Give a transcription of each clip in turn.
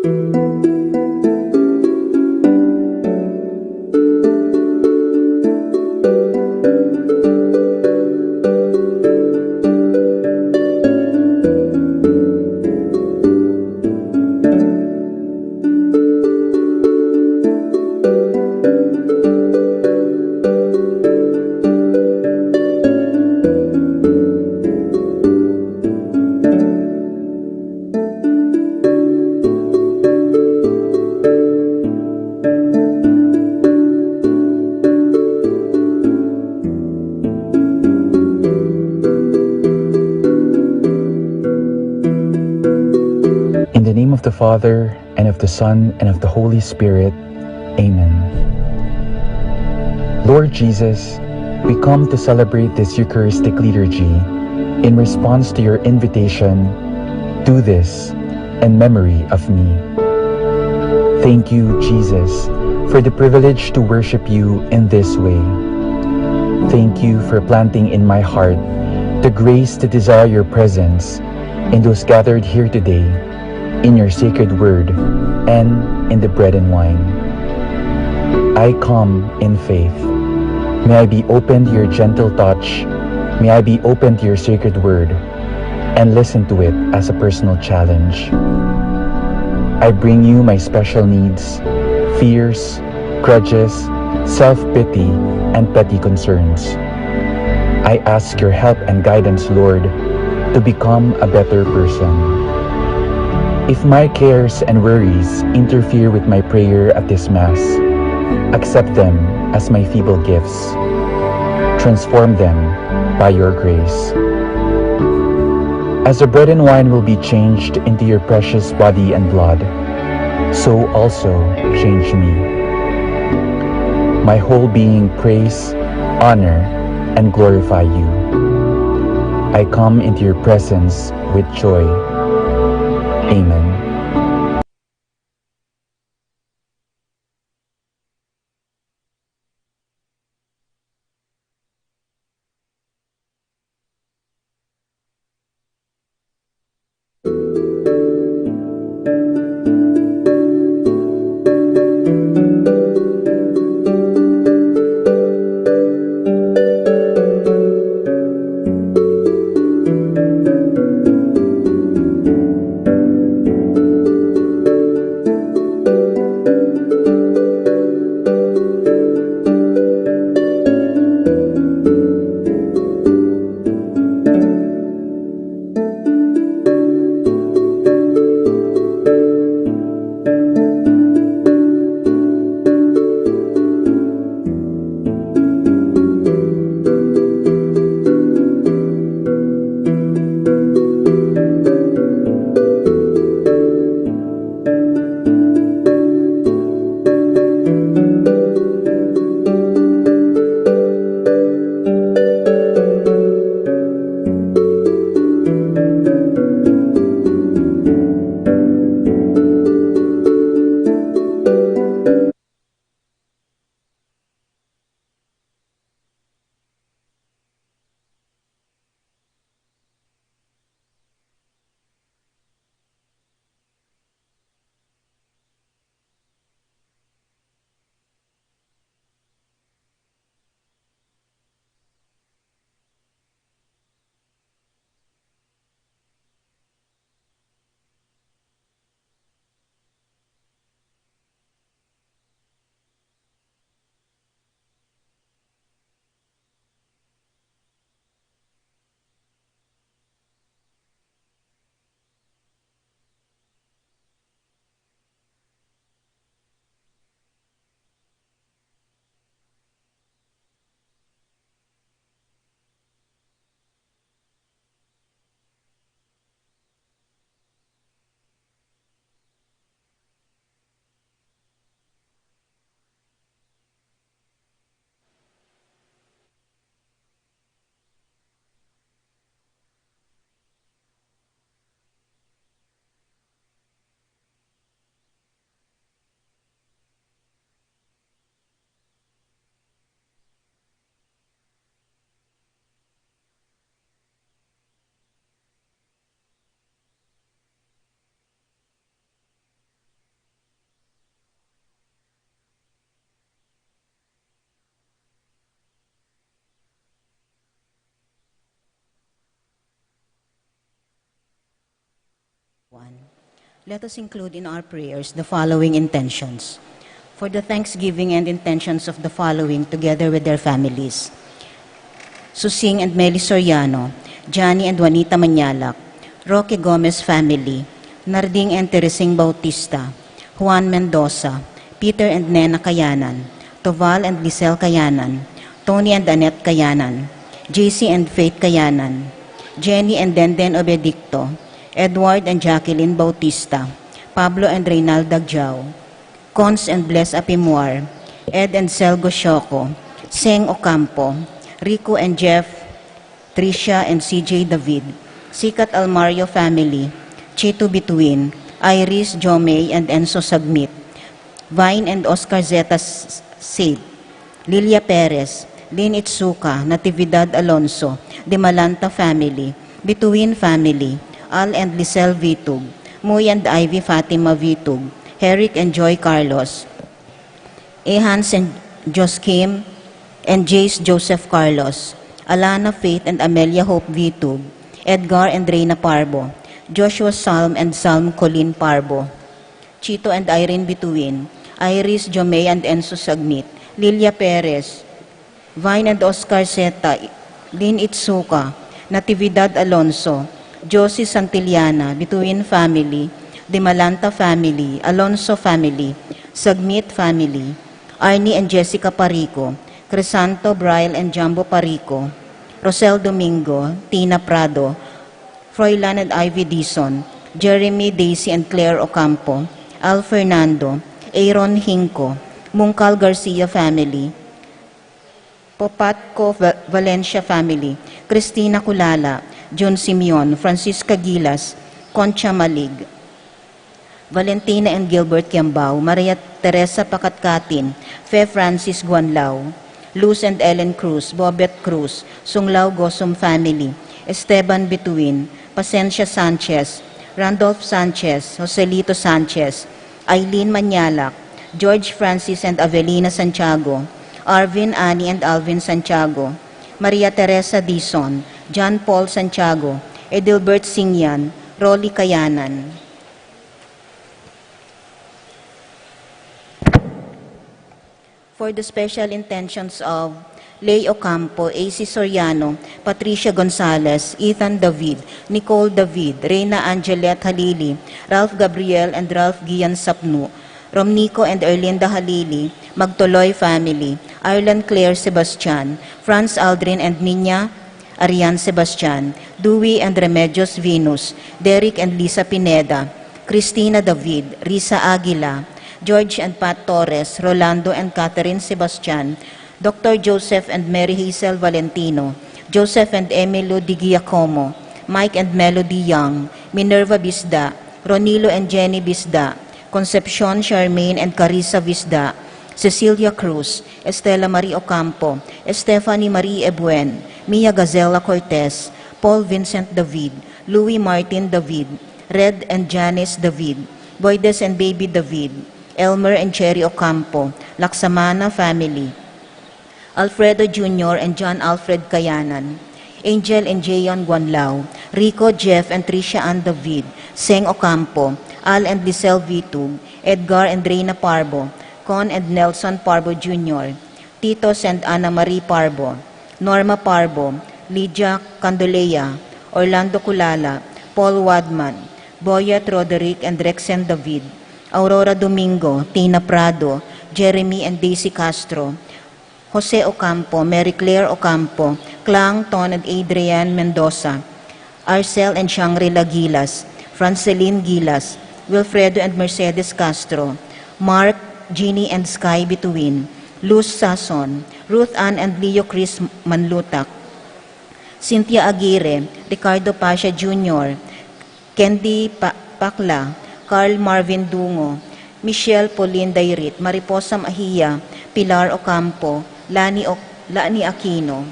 In the name of the Father, and of the Son, and of the Holy Spirit. Amen. Lord Jesus, we come to celebrate this Eucharistic liturgy in response to your invitation, do this in memory of me. Thank you, Jesus, for the privilege to worship you in this way. Thank you for planting in my heart the grace to desire your presence in those gathered here today, in your sacred word, and in the bread and wine. I come in faith. May I be open to your gentle touch. May I be open to your sacred word and listen to it as a personal challenge. I bring you my special needs, fears, grudges, self-pity, and petty concerns. I ask your help and guidance, Lord, to become a better person. If my cares and worries interfere with my prayer at this Mass, accept them as my feeble gifts. Transform them by your grace. As the bread and wine will be changed into your precious body and blood, so also change me. My whole being praise, honor, and glorify you. I come into your presence with joy. Amen. 1. Let us include in our prayers the following intentions. For the thanksgiving and intentions of the following together with their families. Susing and Meli Soriano, Johnny and Juanita Manyalak, Roque Gomez family, Narding and Teresing Bautista, Juan Mendoza, Peter and Nena Kayanan, Toval and Lisel Kayanan, Tony and Annette Kayanan, JC and Faith Kayanan, Jenny and Denden Obedicto, Edward and Jacqueline Bautista, Pablo and Reynald Dagjao, Cons and Bless Apimuar, Ed and Selgo Shoko, Seng Ocampo, Rico and Jeff, Tricia and CJ David, Sikat Almario family, Chito Bituin, Iris, Jomay and Enzo Sagmit, Vine and Oscar Zeta Said, Lilia Perez, Lynn Itsuka, Natividad Alonso, De Malanta family, Bituin family, Al and Lisel Vitug, Muy and Ivy Fatima Vitug, Herrick and Joy Carlos, Ehans and Joskim and Jace Joseph Carlos, Alana Faith and Amelia Hope Vitug, Edgar and Reyna Parbo, Joshua Salm and Salm Colin Parbo, Chito and Irene Bituin, Iris, Jomay and Enzo Sagmit, Lilia Perez, Vine and Oscar Zeta, Lynn Itsuka, Natividad Alonso, Josie Santillana, Bituin family, De Malanta family, Alonso family, Sagmit family, Arnie and Jessica Parico, Crisanto, Brian and Jumbo Parico, Rosel Domingo, Tina Prado, Froilan and Ivy Dison, Jeremy, Daisy and Claire Ocampo, Al Fernando, Aaron Hinco, Mungkal Garcia family, Popatco Valencia family, Cristina Culala, John Simeon, Francisca Gilas, Concha Malig, Valentina and Gilbert Kiambao, Maria Teresa Pakatkatin, Fe Francis Guanlao, Luz and Ellen Cruz, Bobet Cruz, Sunglao Gosum family, Esteban Bituin, Pasencia Sanchez, Randolph Sanchez, Joselito Sanchez, Eileen Manyalak, George Francis and Avelina Santiago, Arvin, Annie and Alvin Santiago, Maria Teresa Dison, John Paul Santiago, Edilbert Singyan, Rolly Kayanan. For the special intentions of Lay Ocampo, AC Soriano, Patricia Gonzalez, Ethan David, Nicole David, Reina Angelette Halili, Ralph Gabriel and Ralph Gian Sapnu, Romnico and Erlinda Halili, Magtoloy family, Ireland Claire Sebastian, Franz Aldrin and Nina Arian Sebastian, Dewey and Remedios Venus, Derek and Lisa Pineda, Christina David, Risa Aguila, George and Pat Torres, Rolando and Catherine Sebastian, Dr. Joseph and Mary Hazel Valentino, Joseph and Emilio Di Giacomo, Mike and Melody Young, Minerva Bisda, Ronilo and Jenny Bisda, Concepcion Charmaine and Carissa Bisda, Cecilia Cruz, Estela Marie Ocampo, Stephanie Marie Ebuen, Mia Gazella Cortez, Paul Vincent David, Louis Martin David, Red and Janice David, Boydes and Baby David, Elmer and Cherry Ocampo, Laksamana family, Alfredo Jr. and John Alfred Kayanan, Angel and Jayon Guanlao, Rico, Jeff and Tricia Ann David, Seng Ocampo, Al and Lisel Vitug, Edgar and Reyna Parbo, Con and Nelson Parbo Jr., Titos and Ana Marie Parbo, Norma Parbo, Lydia Candolea, Orlando Culala, Paul Wadman, Boyet Roderick and Rexen David, Aurora Domingo, Tina Prado, Jeremy and Daisy Castro, Jose Ocampo, Mary Claire Ocampo, Clang, Ton and Adrian Mendoza, Arcel and Shangri-La Gilas, Franceline Gilas, Wilfredo and Mercedes Castro, Mark, Jeannie and Sky Bituin, Luz Sason, Ruth Ann and Leo Chris Manlutak, Cynthia Aguirre, Ricardo Pasha Jr., Candy Pakla, Carl Marvin Dungo, Michelle Pauline Dairit, Mariposa Mahia, Pilar Ocampo, Lani Aquino.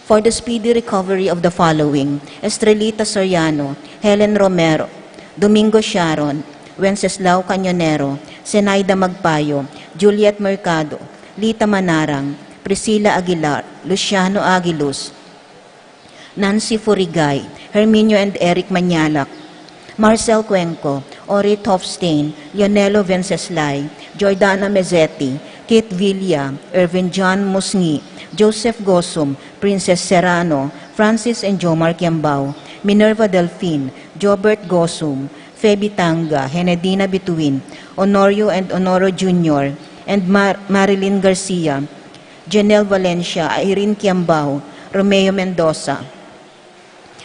For the speedy recovery of the following: Estrelita Soriano, Helen Romero, Domingo Sharon, Wenceslao Cañonero, Zenaida Magpayo, Juliet Mercado, Lita Manarang, Priscilla Aguilar, Luciano Aguiluz, Nancy Furigay, Herminio and Eric Manyalak, Marcel Cuenco, Ori Tofstein, Leonelo Venceslay, Jordana Mezzetti, Kit Villa, Irvin John Musngi, Joseph Gosum, Princess Serrano, Francis and Jomar Kiambao, Minerva Delfin, Jobert Gosum, Feby Tanga, Henedina Bituin, Honorio and Honoro Jr., and Marilyn Garcia, Janelle Valencia, Irene Kiambao, Romeo Mendoza,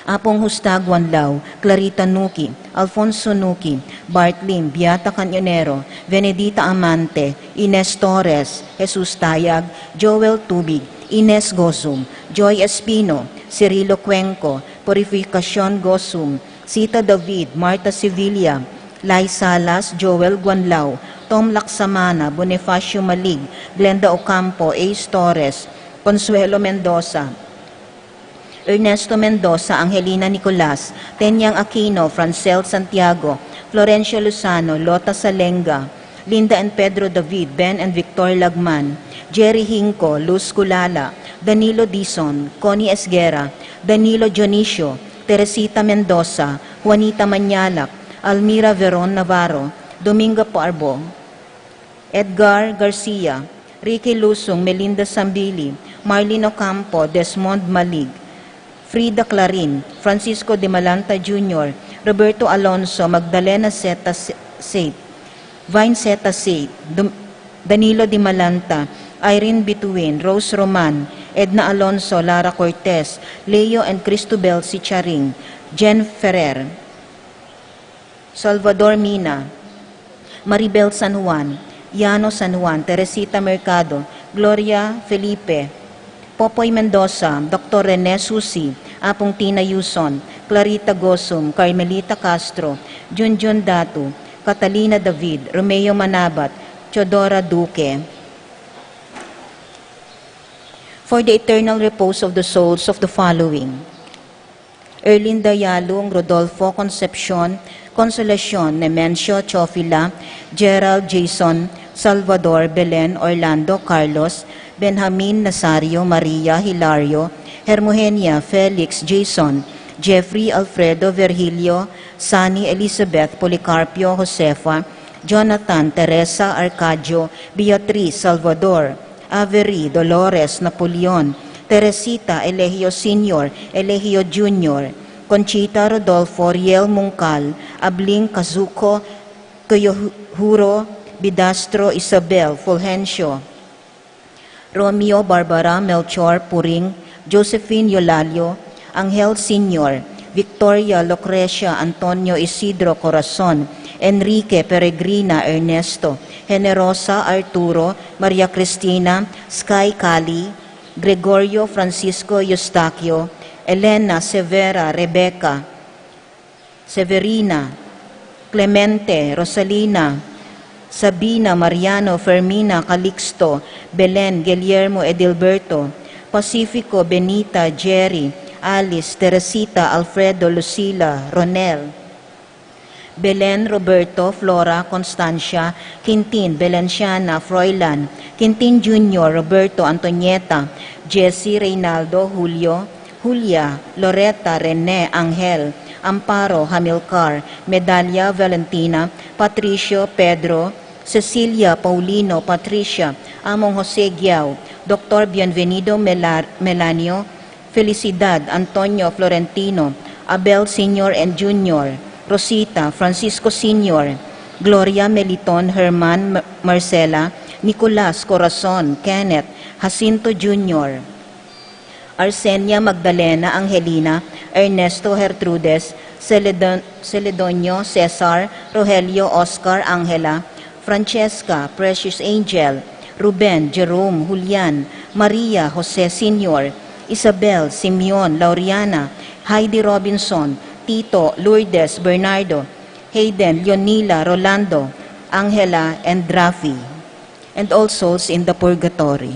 Apong Hustag Wanlao, Clarita Nuki, Alfonso Nuki, Bart Lim, Beata Canyonero, Venedita Amante, Ines Torres, Jesus Tayag, Joel Tubig, Ines Gosum, Joy Espino, Cirilo Cuenco, Purificacion Gosum, Sita David, Marta Sevilla, Lai Salas, Joel Guanlao, Tom Laksamana, Bonifacio Malig, Glenda Ocampo, Ace Torres, Consuelo Mendoza, Ernesto Mendoza, Angelina Nicolas, Tenyang Aquino, Francel Santiago, Florencio Lozano, Lota Salenga, Linda and Pedro David, Ben and Victor Lagman, Jerry Hinco, Luz Culala, Danilo Dizon, Connie Esguera, Danilo Dionisio, Teresita Mendoza, Juanita Manyalak, Almira Veron Navarro, Domingo Parbo, Edgar Garcia, Ricky Lusong, Melinda Sambili, Marlene Ocampo, Desmond Malig, Frida Clarin, Francisco de Malanta Jr., Roberto Alonso, Magdalena Zeta Sate, Vine Zeta Sate, Danilo de Malanta, Irene Bituin, Rose Roman, Edna Alonso, Lara Cortez, Leo and Cristobel Sicharing, Jen Ferrer, Salvador Mina, Maribel San Juan, Yano San Juan, Teresita Mercado, Gloria Felipe, Popoy Mendoza, Dr. Rene Susi, Apong Tina Yuson, Clarita Gosum, Carmelita Castro, Junjun Datu, Catalina David, Romeo Manabat, Chodora Duque. For the eternal repose of the souls of the following: Erlinda Yalung, Rodolfo Concepcion, Consolacion, Nemencio Chofila, Gerald Jason, Salvador, Belen, Orlando, Carlos, Benjamin, Nazario, Maria, Hilario, Hermogenia, Felix, Jason, Jeffrey, Alfredo, Virgilio, Sani, Elizabeth, Policarpio, Josefa, Jonathan, Teresa, Arcadio, Beatriz, Salvador, Avery, Dolores, Napoleon, Teresita, Elegio Sr., Elegio Jr., Conchita, Rodolfo, Riel Mungkal, Abling, Kazuko, Kuyohuro, Bidastro, Isabel, Fulgencio, Romeo, Barbara, Melchor, Puring, Josephine Yolalio, Angel Sr., Victoria, Lucrecia, Antonio, Isidro, Corazon, Enrique, Peregrina, Ernesto, Generosa, Arturo, Maria Cristina, Sky Cali, Gregorio, Francisco, Eustaquio, Elena, Severa, Rebecca, Severina, Clemente, Rosalina, Sabina, Mariano, Fermina, Calixto, Belen, Guillermo, Edilberto, Pacifico, Benita, Jerry, Alice, Teresita, Alfredo, Lucila, Ronel, Belen, Roberto, Flora, Constancia, Quintin, Belenciana, Froilan, Quintin Jr., Roberto, Antonieta, Jesse, Reynaldo, Julio, Julia, Loretta, Rene, Angel, Amparo, Hamilcar, Medalya, Valentina, Patricio, Pedro, Cecilia, Paulino, Patricia, Among Jose Giao, Dr. Bienvenido Melanio, Felicidad, Antonio Florentino, Abel Sr. and Jr., Rosita, Francisco Sr., Gloria Meliton, Herman Marcela, Nicolas Corazon, Kenneth, Jacinto Jr., Arsenia Magdalena Angelina, Ernesto Gertrudes, Celedonio Cesar, Rogelio Oscar Angela, Francesca, Precious Angel, Ruben, Jerome, Julian, Maria, Jose Sr., Isabel, Simeon, Lauriana, Heidi Robinson, Tito, Lourdes, Bernardo, Hayden, Leonila, Rolando, Angela, and Rafi, and all souls in the purgatory.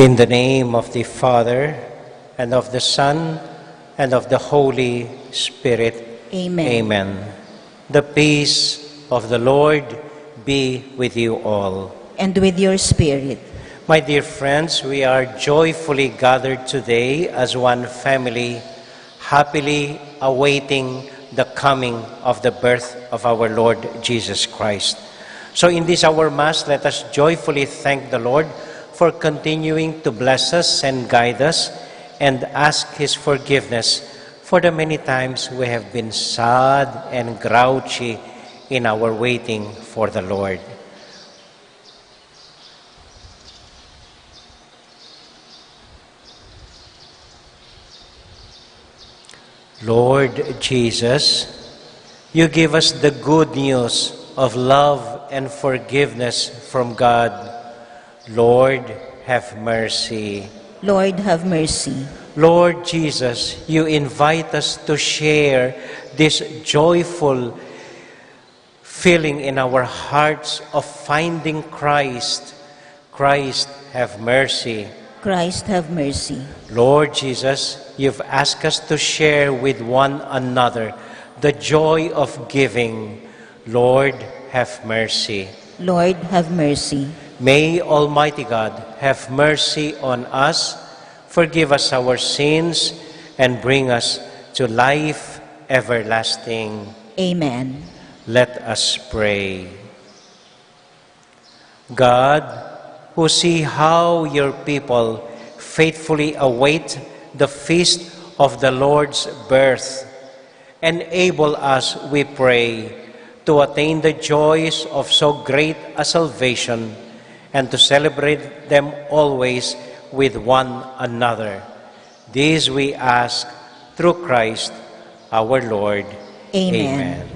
In the name of the Father, and of the Son, and of the Holy Spirit. Amen. Amen. The peace of the Lord be with you all. And with your spirit. My dear friends, we are joyfully gathered today as one family, happily awaiting the coming of the birth of our Lord Jesus Christ. So in this our Mass, let us joyfully thank the Lord for continuing to bless us and guide us, and ask His forgiveness for the many times we have been sad and grouchy in our waiting for the Lord. Lord Jesus, you give us the good news of love and forgiveness from God. Lord, have mercy. Lord, have mercy. Lord Jesus, you invite us to share this joyful feeling in our hearts of finding Christ. Christ, have mercy. Christ, have mercy. Lord Jesus, you've asked us to share with one another the joy of giving. Lord, have mercy. Lord, have mercy. May Almighty God have mercy on us, forgive us our sins, and bring us to life everlasting. Amen. Let us pray. God, who see how your people faithfully await the feast of the Lord's birth, enable us, we pray, to attain the joys of so great a salvation, and to celebrate them always with one another. This we ask through Christ our Lord. Amen. Amen.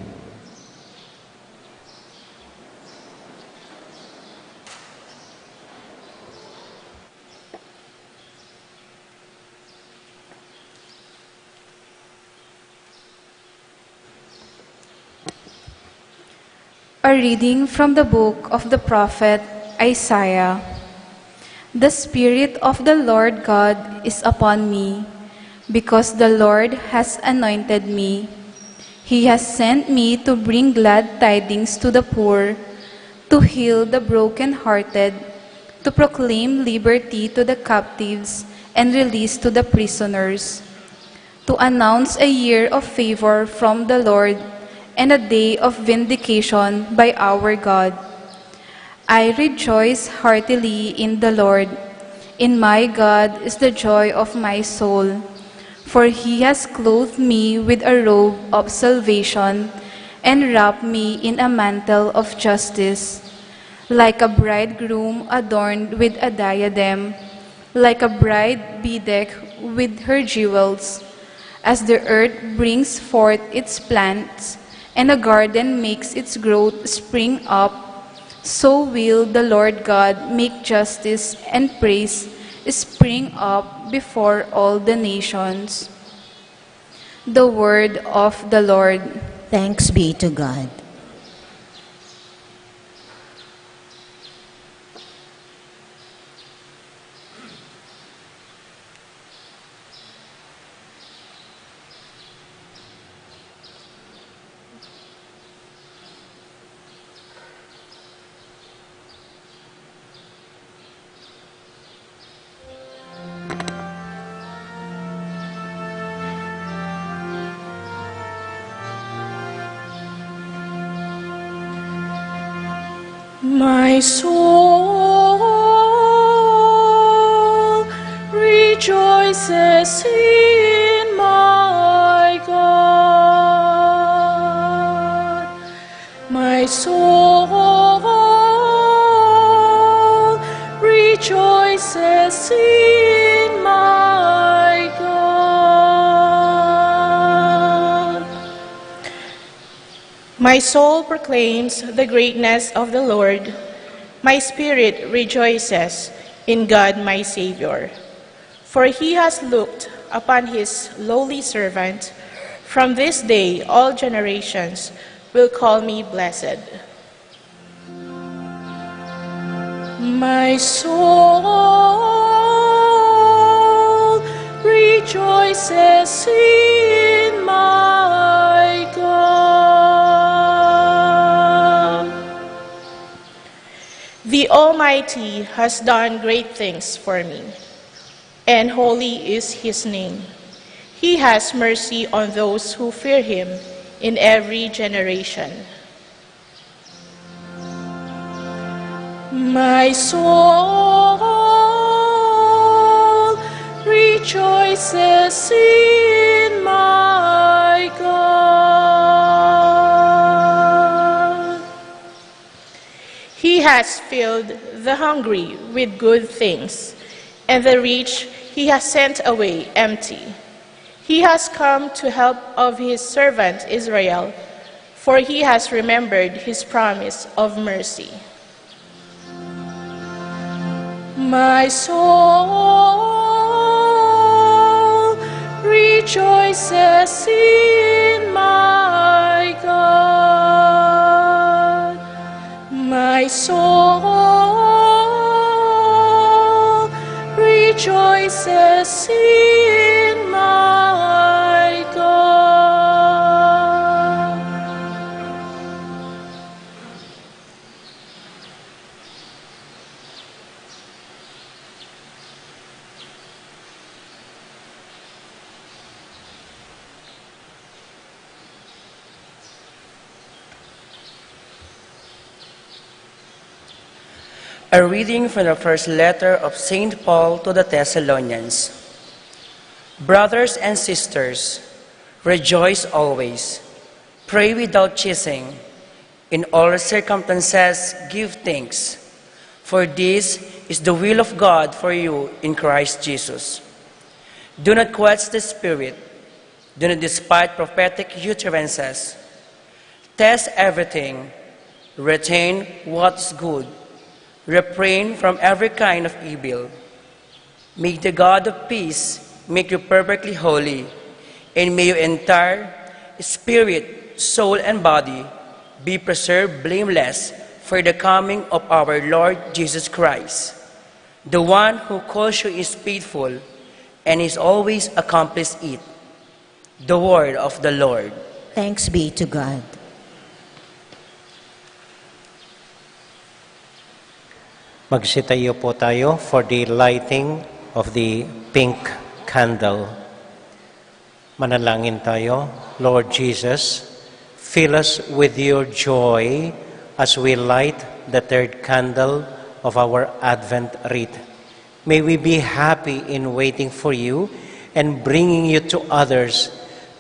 A reading from the book of the prophet Isaiah. The Spirit of the Lord God is upon me, because the Lord has anointed me. He has sent me to bring glad tidings to the poor, to heal the brokenhearted, to proclaim liberty to the captives and release to the prisoners, to announce a year of favor from the Lord and a day of vindication by our God. I rejoice heartily in the Lord. In my God is the joy of my soul, for He has clothed me with a robe of salvation and wrapped me in a mantle of justice, like a bridegroom adorned with a diadem, like a bride bedecked with her jewels. As the earth brings forth its plants, and a garden makes its growth spring up, so will the Lord God make justice and praise spring up before all the nations. The word of the Lord. Thanks be to God. My soul rejoices in my God. My soul rejoices in my God. My soul proclaims the greatness of the Lord. My spirit rejoices in God my Savior. For He has looked upon His lowly servant. From this day all generations will call me blessed. My soul rejoices in my God. The Almighty has done great things for me, and holy is his name. He has mercy on those who fear him in every generation. My soul rejoices in my God. He has filled the hungry with good things, and the rich he has sent away empty. He has come to help of his servant Israel, for he has remembered his promise of mercy. My soul rejoices in my God. My soul rejoices in my God. A reading from the first letter of St. Paul to the Thessalonians. Brothers and sisters, rejoice always, pray without ceasing, in all circumstances give thanks, for this is the will of God for you in Christ Jesus. Do not quench the Spirit, do not despise prophetic utterances. Test everything, retain what is good, refrain from every kind of evil. May the God of peace make you perfectly holy, and may your entire spirit, soul, and body be preserved blameless for the coming of our Lord Jesus Christ. The one who calls you is faithful, and is always accomplished it. The word of the Lord. Thanks be to God. Magsitayo po tayo for the lighting of the pink candle. Manalangin tayo. Lord Jesus, fill us with your joy as we light the third candle of our Advent wreath. May we be happy in waiting for you and bringing you to others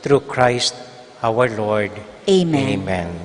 through Christ our Lord. Amen. Amen.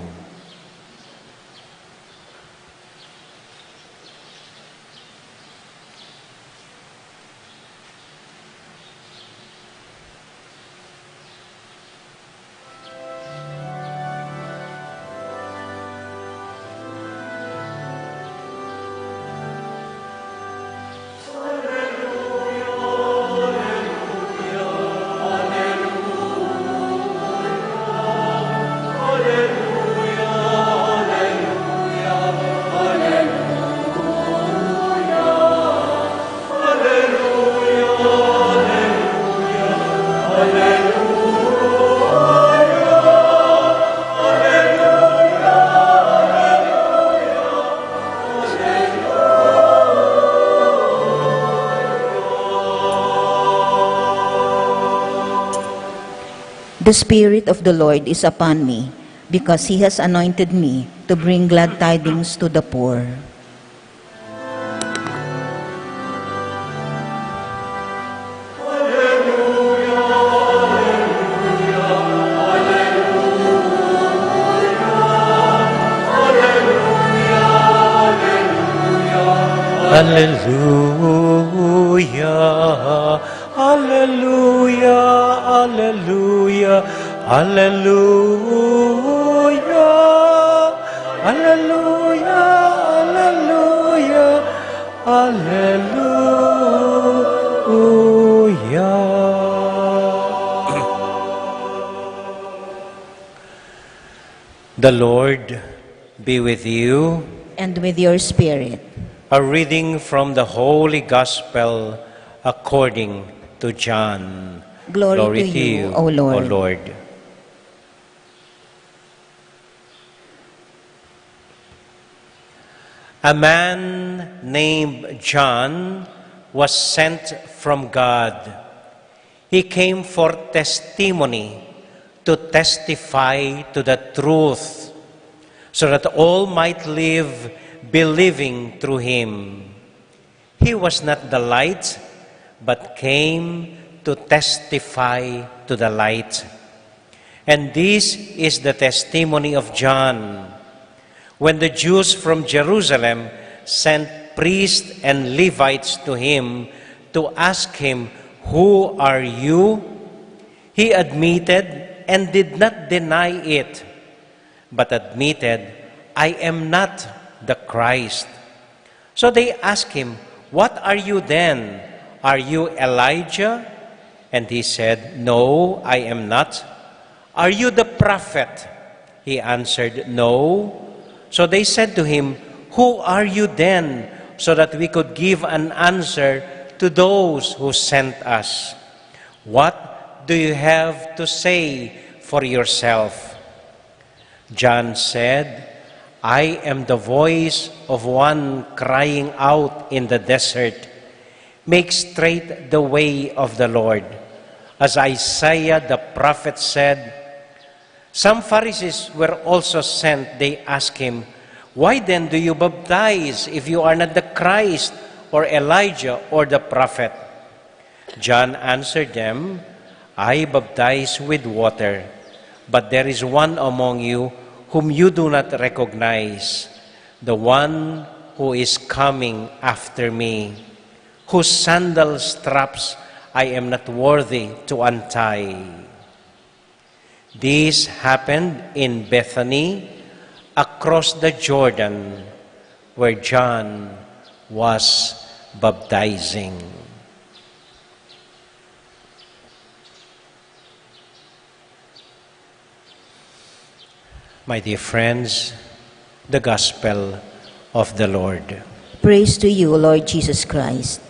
The Spirit of the Lord is upon me, because he has anointed me to bring glad tidings to the poor. Hallelujah, hallelujah, hallelujah, hallelujah, hallelujah, hallelujah, hallelujah. The Lord be with you. And with your spirit. A reading from the Holy Gospel according to John. Glory to you, O Lord. A man named John was sent from God. He came for testimony, to testify to the truth, so that all might live believing through him. He was not the light, but came to testify to the light. And this is the testimony of John. When the Jews from Jerusalem sent priests and Levites to him to ask him, "Who are you?" he admitted and did not deny it, but admitted, "I am not the Christ." So they asked him, "What are you then? Are you Elijah?" And he said, "No, I am not." "Are you the prophet?" He answered, "No." So they said to him, "Who are you then?" So that we could give an answer to those who sent us. "What do you have to say for yourself?" John said, "I am the voice of one crying out in the desert, 'Make straight the way of the Lord.' As Isaiah the prophet said." Some Pharisees were also sent. They asked him, "Why then do you baptize if you are not the Christ or Elijah or the prophet?" John answered them, "I baptize with water, but there is one among you whom you do not recognize, the one who is coming after me, whose sandal straps I am not worthy to untie." This happened in Bethany, across the Jordan, where John was baptizing. My dear friends, the Gospel of the Lord. Praise to you, Lord Jesus Christ.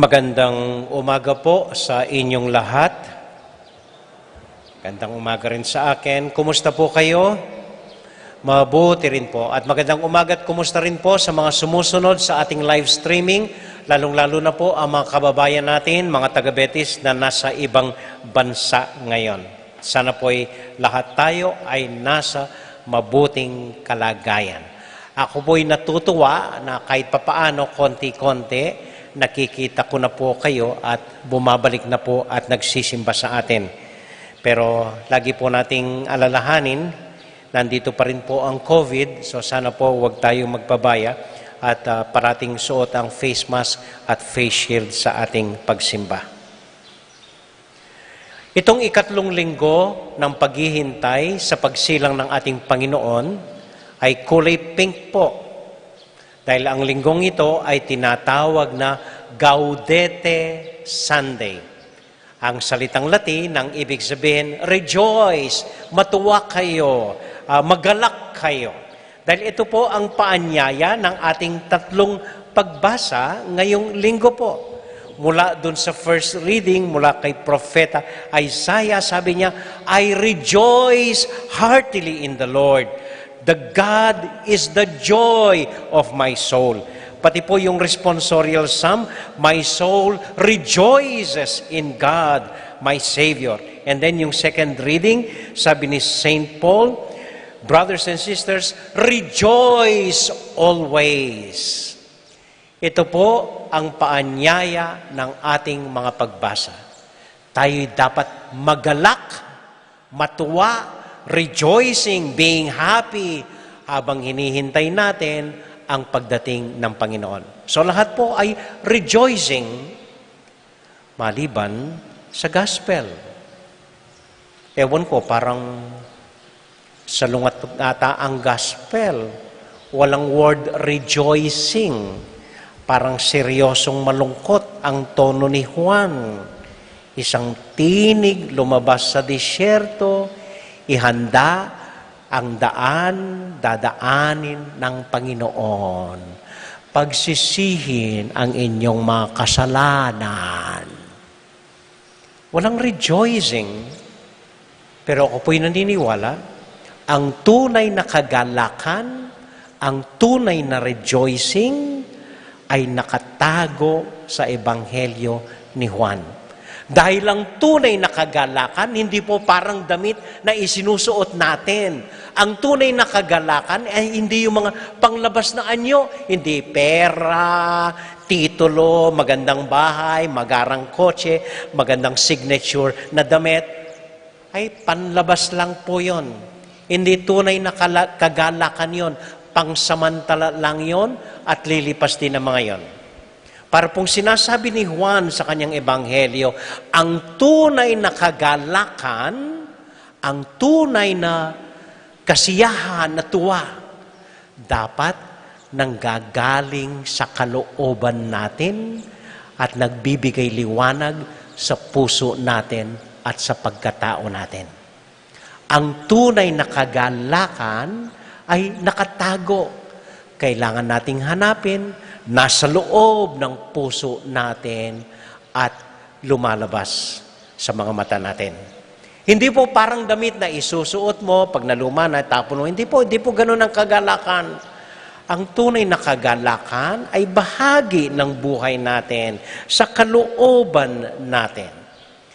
Magandang umaga po sa inyong lahat. Magandang umaga rin sa akin. Kumusta po kayo? Mabuti rin po. At magandang umaga at kumusta rin po sa mga sumusunod sa ating live streaming, lalong-lalo na po ang mga kababayan natin, mga taga-Betis na nasa ibang bansa ngayon. Sana po ay lahat tayo ay nasa mabuting kalagayan. Ako po'y natutuwa na kahit papaano, konti-konti, nakikita ko na po kayo at bumabalik na po at nagsisimba sa atin. Pero lagi po nating alalahanin, nandito pa rin po ang COVID, so sana po huwag tayong magpabaya at parating suot ang face mask at face shield sa ating pagsimba. Itong ikatlong linggo ng paghihintay sa pagsilang ng ating Panginoon ay kulay pink po. Dahil ang linggong ito ay tinatawag na Gaudete Sunday. Ang salitang Latin, ang ibig sabihin, rejoice, matuwa kayo, magalak kayo. Dahil ito po ang paanyaya ng ating tatlong pagbasa ngayong linggo po. Mula dun sa first reading, mula kay Propeta Isaiah, sabi niya, "I rejoice heartily in the Lord. The God is the joy of my soul." Pati po yung responsorial psalm, "My soul rejoices in God, my Savior." And then yung second reading, sabi ni St. Paul, "Brothers and sisters, rejoice always." Ito po ang paanyaya ng ating mga pagbasa. Tayo'y dapat magalak, matuwa, rejoicing, being happy, habang hinihintay natin ang pagdating ng Panginoon. So lahat po ay rejoicing, maliban sa gospel. Ewan ko, parang salungat ata ang gospel. Walang word rejoicing. Parang seryosong malungkot ang tono ni Juan. Isang tinig lumabas sa disyerto, ihanda ang dadaanin ng Panginoon. Pagsisihin ang inyong mga kasalanan. Walang rejoicing. Pero ako po'y naniniwala, ang tunay na kagalakan, ang tunay na rejoicing ay nakatago sa Ebanghelyo ni Juan. Dahil ang tunay na kagalakan, hindi po parang damit na isinusuot natin. Ang tunay na kagalakan ay hindi yung mga panglabas na anyo. Hindi pera, titulo, magandang bahay, magarang kotse, magandang signature na damit. Ay panlabas lang po yon. Hindi tunay na kagalakan yon. Pangsamantala lang yon at lilipas din ang mga yon. Para pong sinasabi ni Juan sa kanyang ebanghelyo, ang tunay na kagalakan, ang tunay na kasiyahan na tuwa, dapat nanggagaling sa kalooban natin at nagbibigay liwanag sa puso natin at sa pagkatao natin. Ang tunay na kagalakan ay nakatago. Kailangan nating hanapin, nasa loob ng puso natin at lumalabas sa mga mata natin. Hindi po parang damit na isusuot mo pag naluma na tapon mo. Hindi po ganun ang kagalakan. Ang tunay na kagalakan ay bahagi ng buhay natin sa kalooban natin.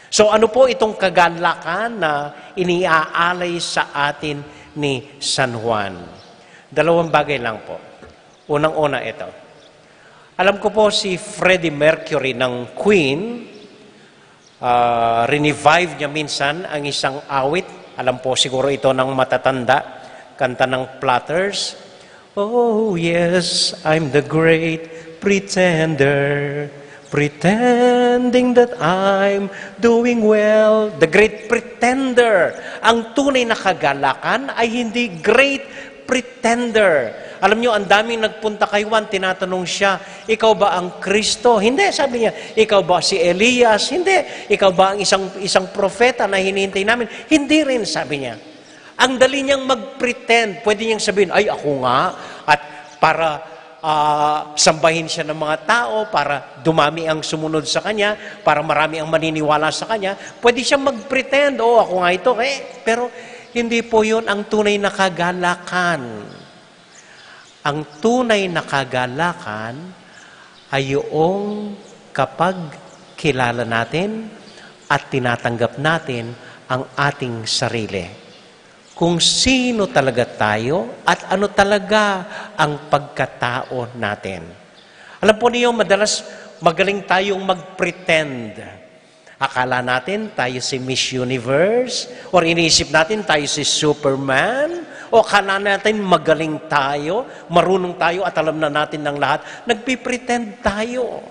So ano po itong kagalakan na iniaalay sa atin ni San Juan? Dalawang bagay lang po. Unang-una ito. Alam ko po si Freddie Mercury ng Queen, revive niya minsan ang isang awit. Alam po siguro ito ng matatanda, kanta ng Platters. Oh yes, I'm the great pretender, pretending that I'm doing well. The great pretender. Ang tunay na kagalakan ay hindi great pretender. Alam nyo, ang daming nagpunta kay Juan, tinatanong siya, ikaw ba ang Kristo? Hindi, sabi niya. Ikaw ba si Elias? Hindi. Ikaw ba ang isang propeta na hinihintay namin? Hindi rin, sabi niya. Ang dali niyang mag-pretend. Pwede niyang sabihin, ay ako nga. At para sambahin siya ng mga tao, para dumami ang sumunod sa kanya, para marami ang maniniwala sa kanya, pwede siyang mag-pretend, ako nga ito. Pero hindi po yun ang tunay na kagalakan. Ang tunay na kagalakan ay yung kapag kilala natin at tinatanggap natin ang ating sarili. Kung sino talaga tayo at ano talaga ang pagkatao natin. Alam po niyo, madalas magaling tayong mag-pretend. Akala natin tayo si Miss Universe or iniisip natin tayo si Superman. O akala natin magaling tayo, marunong tayo at alam na natin ng lahat, nagpipretend tayo.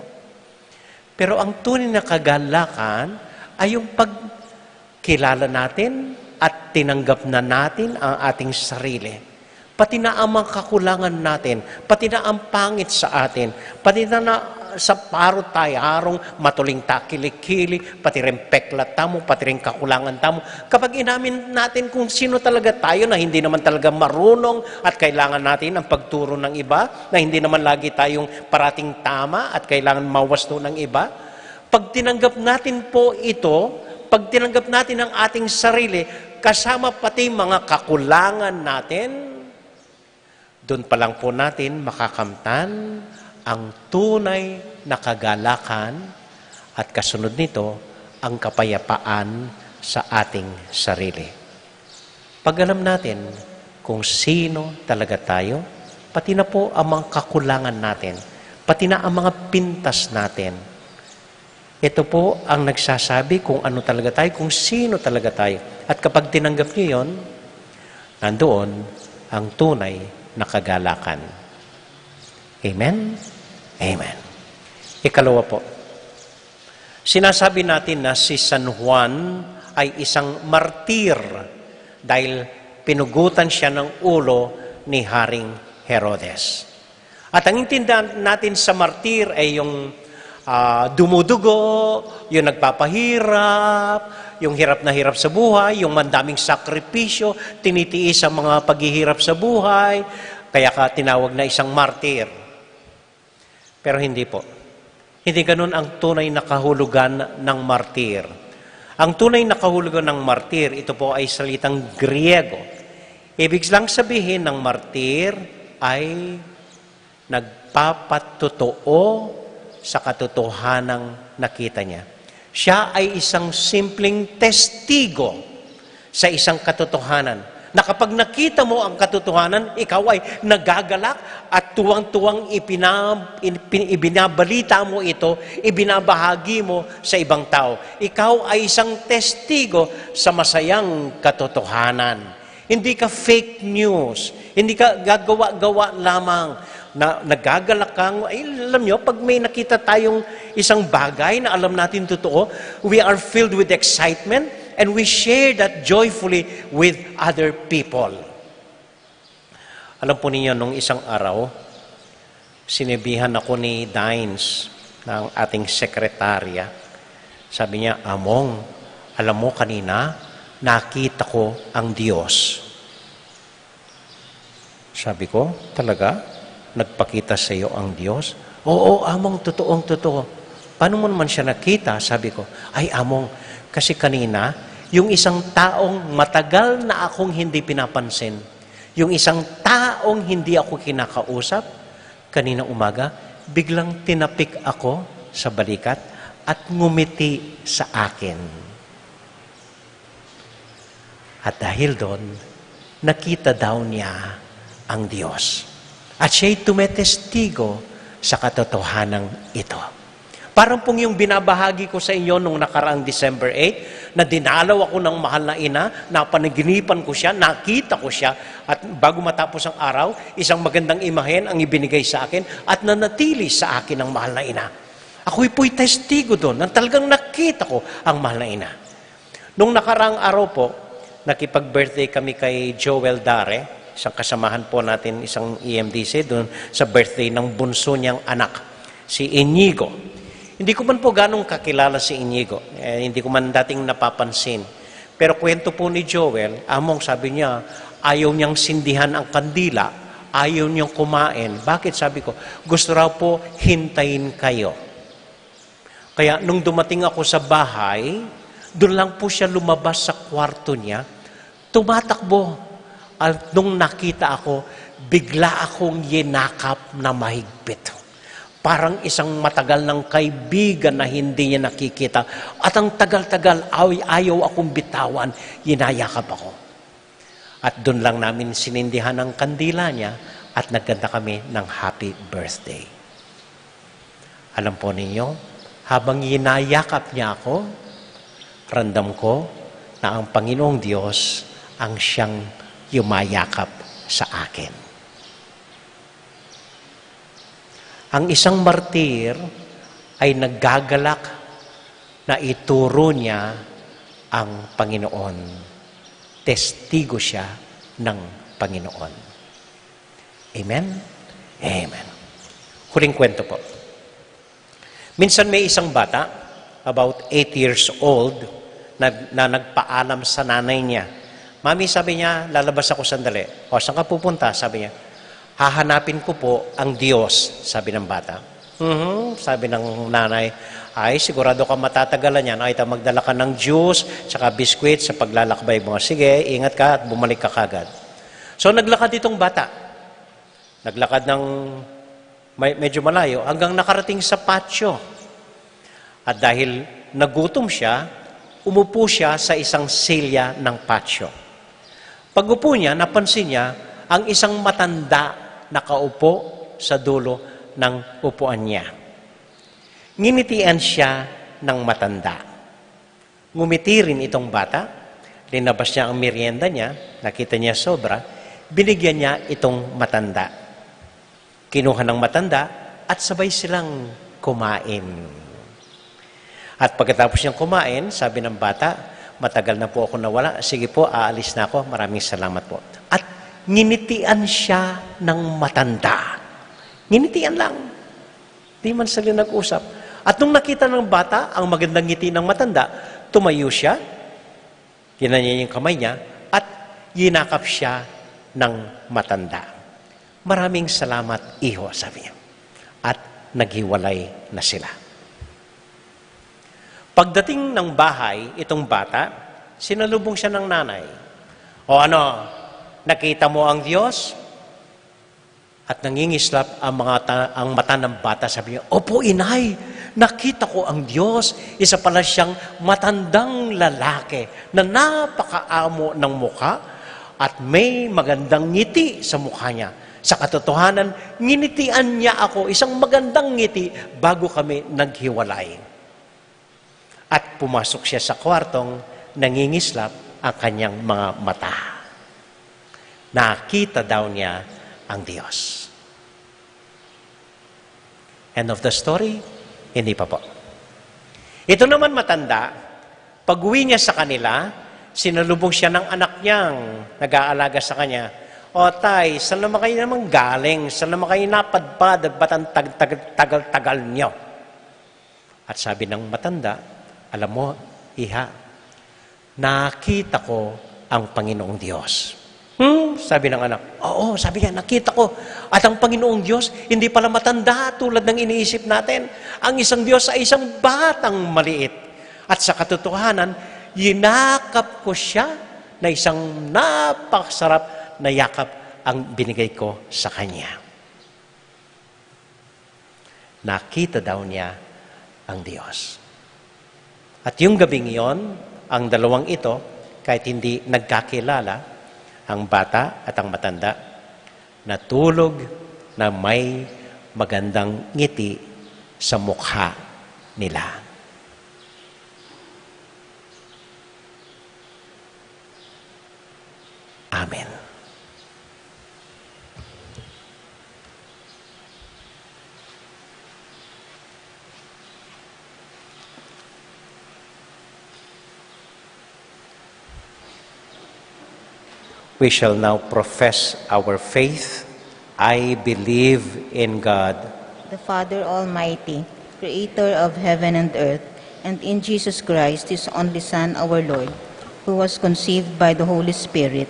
Pero ang tunay na kagalakan ay yung pagkilala natin at tinanggap na natin ang ating sarili. Pati na ang mga kakulangan natin, pati na ang pangit sa atin, pati na sa parot tayo, harong matuling takilikili, pati rin peklat tamo, pati rin kakulangan tamo. Kapag inamin natin kung sino talaga tayo na hindi naman talaga marunong at kailangan natin ang pagturo ng iba, na hindi naman lagi tayong parating tama at kailangan mawasto ng iba, pag tinanggap natin po ito, pag tinanggap natin ang ating sarili, kasama pati mga kakulangan natin, doon pa lang po natin makakamtan ang tunay na kagalakan at kasunod nito, ang kapayapaan sa ating sarili. Pag alam natin kung sino talaga tayo, pati na po ang mga kakulangan natin, pati na ang mga pintas natin, ito po ang nagsasabi kung ano talaga tayo, kung sino talaga tayo. At kapag tinanggap niyo yon, nandoon ang tunay na kagalakan. Amen? Amen. Ikalawa po, sinasabi natin na si San Juan ay isang martir dahil pinugutan siya ng ulo ni Haring Herodes. At ang intindihan natin sa martir ay yung dumudugo, yung nagpapahirap, yung hirap na hirap sa buhay, yung mandaming sakripisyo, tinitiis ang mga paghihirap sa buhay, kaya ka tinawag na isang martir. Pero hindi po. Hindi ganun ang tunay na kahulugan ng martir. Ang tunay na kahulugan ng martir, ito po ay salitang Griego. Ibig lang sabihin ng martir ay nagpapatotoo sa katotohanang nakita niya. Siya ay isang simpleng testigo sa isang katotohanan. Na kapag nakita mo ang katotohanan, ikaw ay nagagalak at tuwang-tuwang ibinabalita mo ito, ibinabahagi mo sa ibang tao. Ikaw ay isang testigo sa masayang katotohanan. Hindi ka fake news. Hindi ka gagawa-gawa lamang na nagagalak kang, ay, alam nyo, pag may nakita tayong isang bagay na alam natin totoo, we are filled with excitement and we share that joyfully with other people. Alam po ninyo, nung isang araw, sinabihan ako ni Dines, ng ating sekretarya. Sabi niya, Among, alam mo kanina, nakita ko ang Diyos. Sabi ko, talaga? Nagpakita sa iyo ang Diyos? Oo, Among, totoong-totoo. Paano mo naman siya nakita? Sabi ko, ay Among, kasi kanina, yung isang taong matagal na akong hindi pinapansin, yung isang taong hindi ako kinakausap, kanina umaga, biglang tinapik ako sa balikat at ngumiti sa akin. At dahil doon, nakita daw niya ang Diyos. At siya'y tumetestigo sa katotohanan ito. Parang pong yung binabahagi ko sa inyo nung nakaraang December 8, na dinalaw ako ng mahal na ina, napanaginipan ko siya, nakita ko siya, at bago matapos ang araw, isang magandang imahen ang ibinigay sa akin at nanatili sa akin ang mahal na ina. Ako'y po'y testigo doon, na talagang nakita ko ang mahal na ina. Nung nakaraang araw po, nakipag-birthday kami kay Joel Dare, isang kasamahan po natin, isang EMDC, doon sa birthday ng bunso niyang anak, si Inigo. Hindi ko man po ganong kakilala si Inigo. Hindi ko man dating napapansin. Pero kwento po ni Joel, Among, sabi niya, ayaw niyang sindihan ang kandila, ayaw niyang kumain. Bakit? Sabi ko, gusto raw po hintayin kayo. Kaya nung dumating ako sa bahay, doon lang po siya lumabas sa kwarto niya, tumatakbo. At nung nakita ako, bigla akong yinakap na mahigpit. Parang isang matagal ng kaibigan na hindi niya nakikita. At ang tagal-tagal, ayaw akong bitawan, yinayakap ako. At doon lang namin sinindihan ang kandila niya at nagkanta kami ng happy birthday. Alam po ninyo, habang yinayakap niya ako, randam ko na ang Panginoong Diyos ang siyang yumayakap sa akin. Ang isang martir ay naggagalak na ituro niya ang Panginoon. Testigo siya ng Panginoon. Amen? Amen. Huling kwento po. Minsan may isang bata, about 8 years old, na nagpaalam sa nanay niya. Mami, sabi niya, lalabas ako sandali. O, saan ka pupunta? Sabi niya, hahanapin ko po ang Diyos, sabi ng bata. Sabi ng nanay, ay, sigurado ka matatagalan yan. Ay, magdala ka ng juice, tsaka biskwit sa paglalakbay mo. Sige, ingat ka at bumalik ka kagad. So, naglakad itong bata. Naglakad ng medyo malayo hanggang nakarating sa patio. At dahil nagutom siya, umupo siya sa isang silya ng patio. Pag-upo niya, napansin niya ang isang matanda nakaupo sa dulo ng upuan niya. Nginitian siya ng matanda. Ngumiti rin itong bata, linabas niya ang merienda niya, nakita niya sobra, binigyan niya itong matanda. Kinuha ng matanda at sabay silang kumain. At pagkatapos niyang kumain, sabi ng bata, matagal na po ako nawala. Sige po, aalis na ako. Maraming salamat po. At nginitian siya ng matanda. Nginitian lang. Di man sila nag-usap. At nung nakita ng bata ang magandang ngiti ng matanda, tumayo siya, Ginanyan yung kamay niya at yinakap siya ng matanda. Maraming salamat, iho, sabi niya. At naghiwalay na sila. Pagdating ng bahay, itong bata, sinalubong siya ng nanay. O ano, nakita mo ang Diyos? At nangingislap ang mata ng bata. Sabi niya, opo inay, nakita ko ang Diyos. Isa pala siyang matandang lalaki na napakaamo ng mukha at may magandang ngiti sa mukha niya. Sa katotohanan, nginitian niya ako, isang magandang ngiti bago kami naghiwalay. At pumasok siya sa kwartong nangingislap ang kanyang mga mata. Nakita daw niya ang Diyos. End of the story? Hindi pa po. Ito naman matanda, pag-uwi niya sa kanila, sinalubong siya ng anak niyang nag-aalaga sa kanya. O tay, saan naman kayo naman galing? Saan naman kayo napadpad at ba't ang tagal-tagal niyo? At sabi ng matanda, alam mo, iha, nakita ko ang Panginoong Diyos. Sabi ng anak, oo, sabi niya, nakita ko. At ang Panginoong Diyos, hindi pala matanda tulad ng iniisip natin. Ang isang Diyos ay isang batang maliit. At sa katotohanan, yinakap ko siya na isang napakasarap na yakap ang binigay ko sa kanya. Nakita daw niya ang Diyos. At yung gabing yon, ang dalawang ito, kahit hindi nagkakilala, ang bata at ang matanda, natulog na may magandang ngiti sa mukha nila. Amen. We shall now profess our faith. I believe in God, the Father Almighty, creator of heaven and earth, and in Jesus Christ, his only Son, our Lord, who was conceived by the Holy Spirit,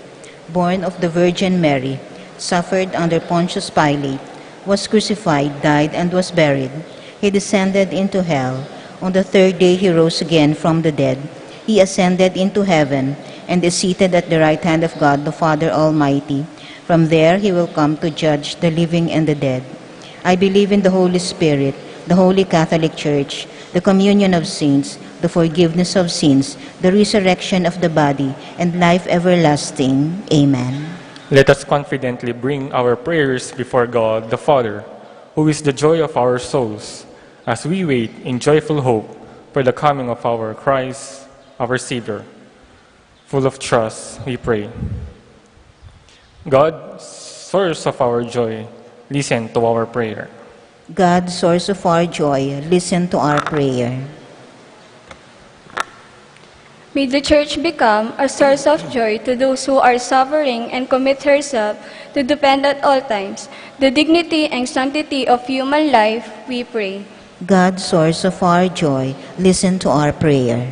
born of the Virgin Mary, suffered under Pontius Pilate, was crucified, died, and was buried. He descended into hell. On the third day he rose again from the dead. He ascended into heaven and is seated at the right hand of God, the Father Almighty. From there he will come to judge the living and the dead. I believe in the Holy Spirit, the Holy Catholic Church, the communion of saints, the forgiveness of sins, the resurrection of the body, and life everlasting. Amen. Let us confidently bring our prayers before God the Father, who is the joy of our souls, as we wait in joyful hope for the coming of our Christ, our Savior. Full of trust, we pray. God, source of our joy, listen to our prayer. God, source of our joy, listen to our prayer. May the Church become a source of joy to those who are suffering and commit herself to defend at all times the dignity and sanctity of human life, we pray. God, source of our joy, listen to our prayer.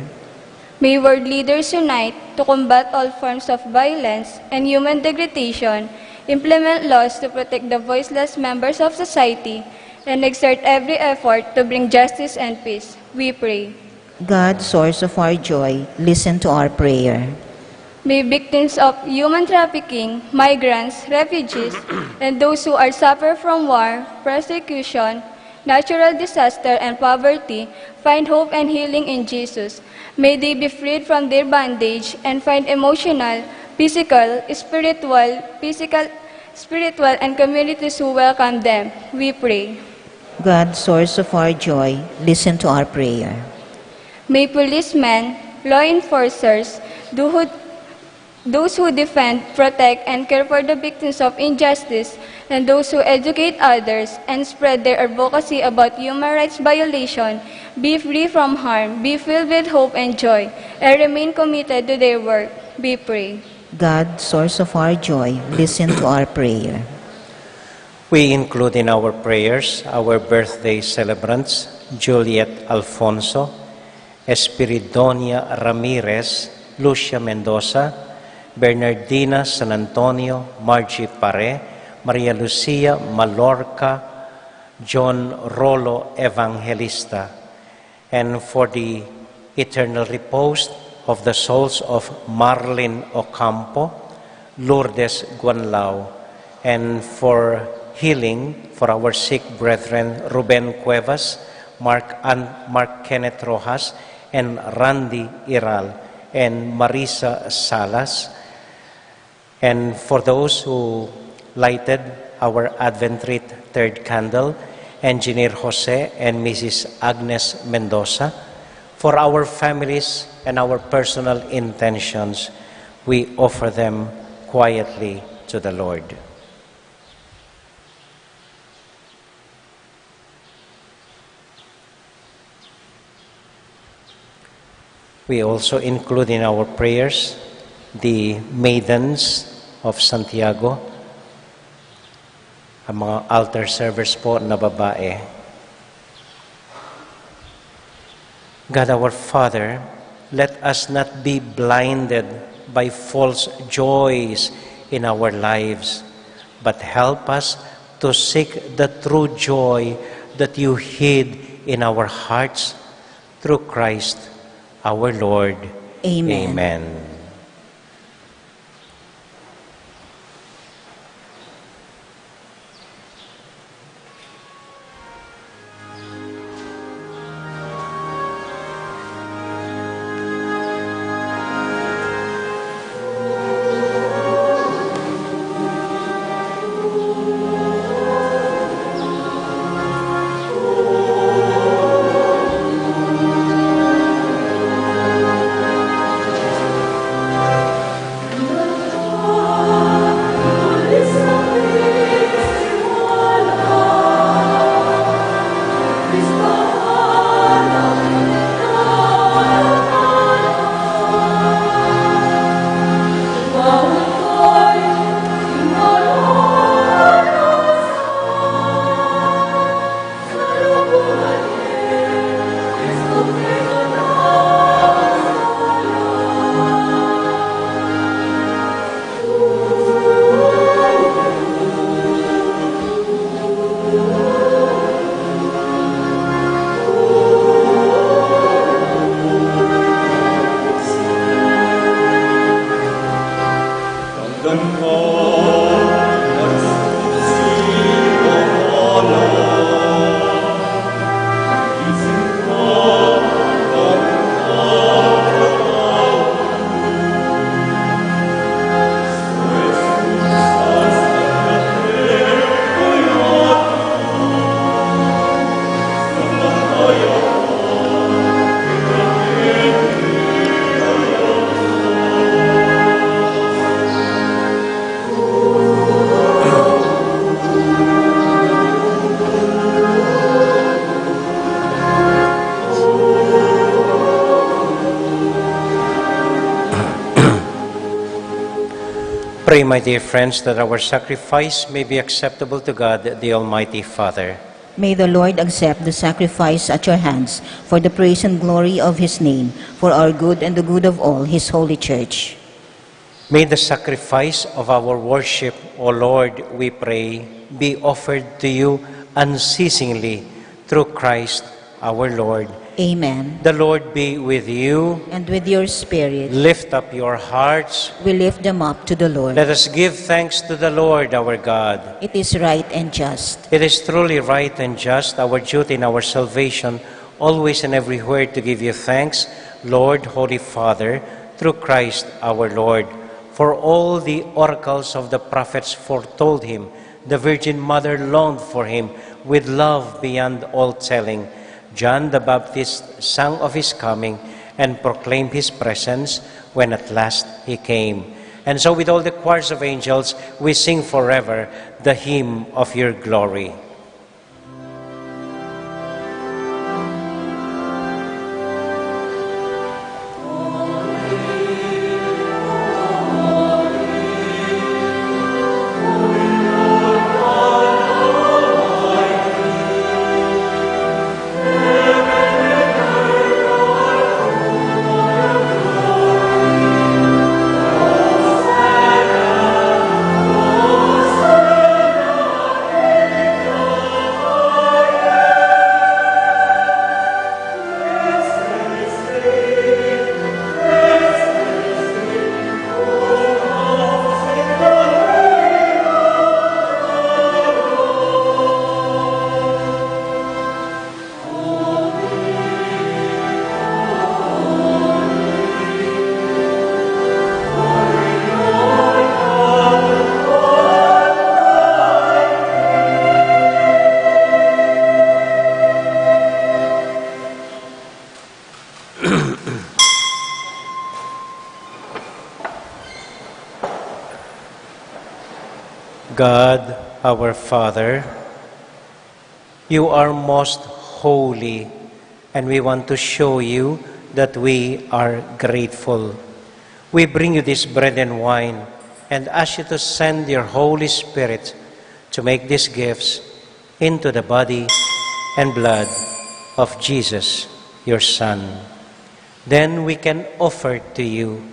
May world leaders unite to combat all forms of violence and human degradation, implement laws to protect the voiceless members of society, and exert every effort to bring justice and peace, we pray. God, source of our joy, listen to our prayer. May victims of human trafficking, migrants, refugees, and those who are suffer from war, persecution, natural disaster, and poverty find hope and healing in Jesus. May they be freed from their bondage and find emotional, physical, spiritual, and communities who welcome them. We pray. God, source of our joy, listen to our prayer. May policemen, law enforcers, those who defend, protect, and care for the victims of injustice, and those who educate others and spread their advocacy about human rights violation, be free from harm, be filled with hope and joy, and remain committed to their work. We pray. God, source of our joy, listen to our prayer. We include in our prayers our birthday celebrants, Juliet Alfonso, Espiridonia Ramirez, Lucia Mendoza, Bernardina San Antonio, Margie Pare, Maria Lucia Malorca, John Rolo Evangelista, and for the eternal repose of the souls of Marlin Ocampo, Lourdes Guanlao, and for healing for our sick brethren Ruben Cuevas, Mark Kenneth Rojas, and Randy Iral, and Marisa Salas, and for those who lighted our Advent Wreath third candle, Engineer Jose and Mrs. Agnes Mendoza, for our families and our personal intentions, we offer them quietly to the Lord. We also include in our prayers the maidens of Santiago, ang mga altar servers po na babae. God our Father, let us not be blinded by false joys in our lives, but help us to seek the true joy that you hid in our hearts through Christ our Lord. Amen. Amen. Pray, my dear friends, that our sacrifice may be acceptable to God, the Almighty Father. May the Lord accept the sacrifice at your hands for the praise and glory of his name, for our good and the good of all his holy church. May the sacrifice of our worship, O Lord, we pray, be offered to you unceasingly through Christ our Lord. Amen. The Lord be with you. And with your spirit, Lift up your hearts. we lift them up to the Lord. Let us give thanks to the Lord our God. It is right and just. It is truly right and just, our duty and our salvation, always and everywhere to give you thanks, Lord, Holy Father, through Christ our Lord. For all the oracles of the prophets foretold him, the Virgin Mother longed for him with love beyond all telling. John the Baptist sang of his coming and proclaimed his presence when at last he came. And so with all the choirs of angels, we sing forever the hymn of your glory. God, our Father, you are most holy, and we want to show you that we are grateful. We bring you this bread and wine and ask you to send your Holy Spirit to make these gifts into the body and blood of Jesus, your Son. Then we can offer to you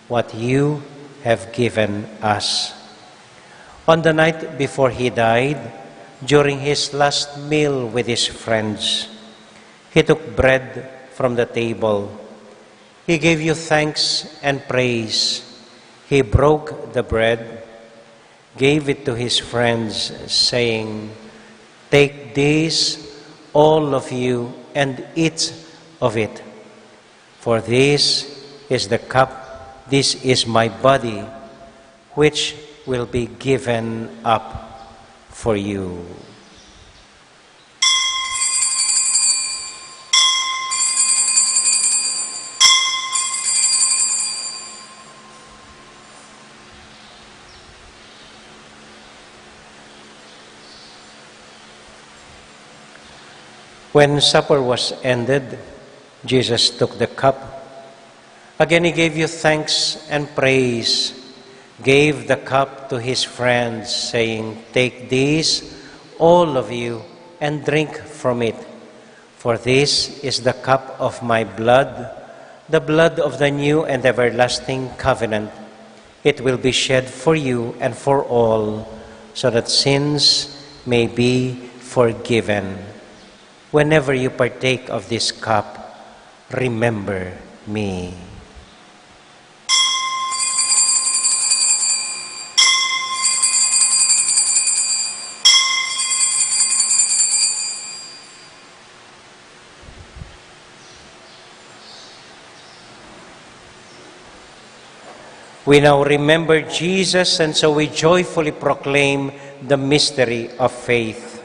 what you have given us. On the night before he died, during his last meal with his friends, he took bread from the table. He gave you thanks and praise. He broke the bread, gave it to his friends, saying, "Take this, all of you, and eat of it. For this is the cup, this is my body, which will be given up for you." When supper was ended, Jesus took the cup. Again he gave you thanks and praise, gave the cup to his friends, saying, "Take this, all of you, and drink from it. For this is the cup of my blood, the blood of the new and everlasting covenant. It will be shed for you and for all, so that sins may be forgiven. Whenever you partake of this cup, remember me." We now remember Jesus, and so we joyfully proclaim the mystery of faith.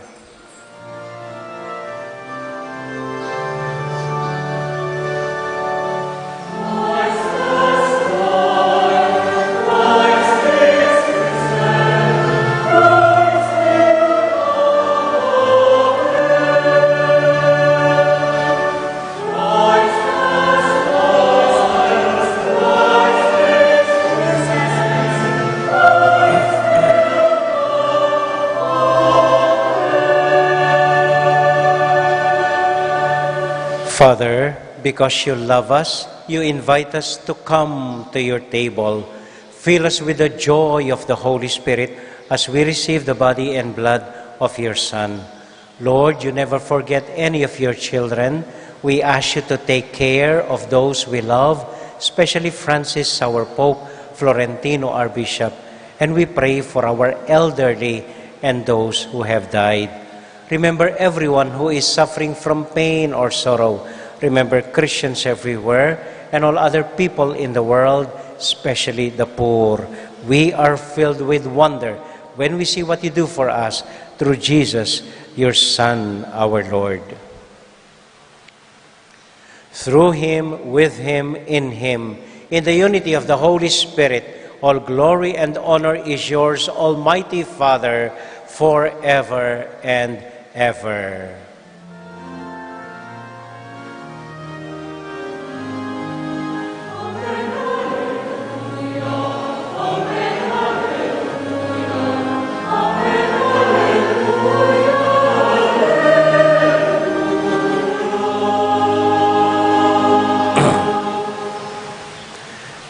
Father, because you love us, you invite us to come to your table. Fill us with the joy of the Holy Spirit as we receive the body and blood of your Son. Lord, you never forget any of your children. We ask you to take care of those we love, especially Francis, our Pope, Florentino, our Bishop, and we pray for our elderly and those who have died. Remember everyone who is suffering from pain or sorrow. Remember Christians everywhere and all other people in the world, especially the poor. We are filled with wonder when we see what you do for us through Jesus, your Son, our Lord. Through him, with him, in the unity of the Holy Spirit, all glory and honor is yours, Almighty Father, forever and ever.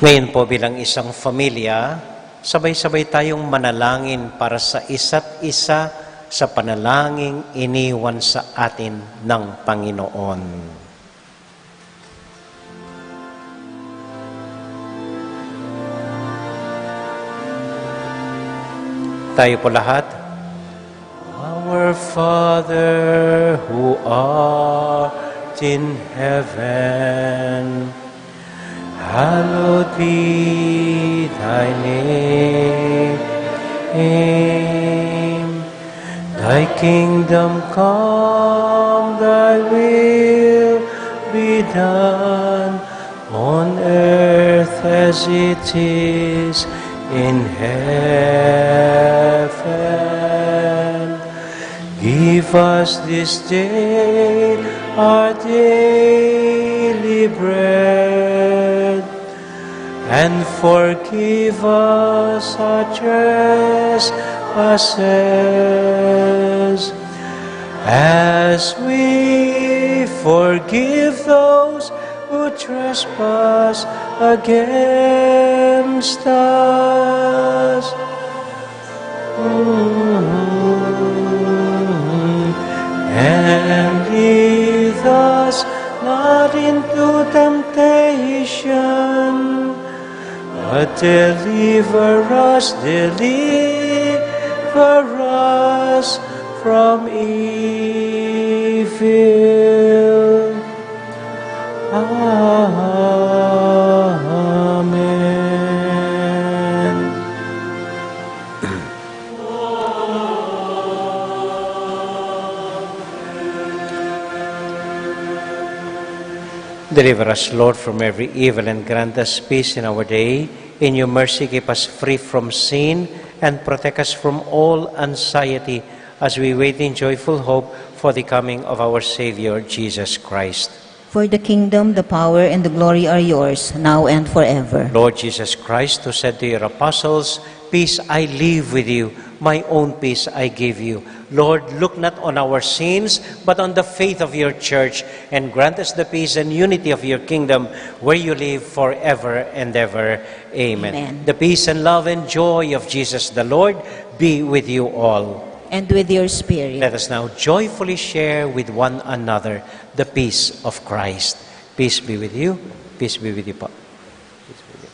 Ngayon po bilang isang pamilya, sabay-sabay tayong manalangin para sa isa't isa sa panalangin iniwan sa atin ng Panginoon. Tayo po lahat. Our Father who art in heaven, hallowed be thy name. Thy kingdom come, thy will be done on earth as it is in heaven. Give us this day our daily bread, and forgive us our trespasses, as we forgive those who trespass against us. And lead us not into temptation, but deliver us from evil. Amen. Deliver us, Lord, from every evil, and grant us peace in our day. In your mercy, keep us free from sin and protect us from all anxiety as we wait in joyful hope for the coming of our Savior, Jesus Christ. For the kingdom, the power, and the glory are yours, now and forever. Lord Jesus Christ, who said to your apostles, "Peace I leave with you, my own peace I give you." Lord, look not on our sins, but on the faith of your church, and grant us the peace and unity of your kingdom, where you live forever and ever. Amen. Amen. The peace and love and joy of Jesus the Lord be with you all. And with your spirit. Let us now joyfully share with one another the peace of Christ. Peace be with you. Peace be with you, Pa. Peace be with you.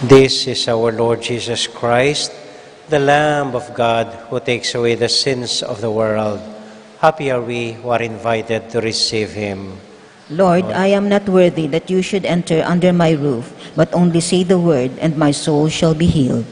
This is our Lord Jesus Christ, the Lamb of God who takes away the sins of the world. Happy are we who are invited to receive him. Lord, I am not worthy that you should enter under my roof, but only say the word, and my soul shall be healed.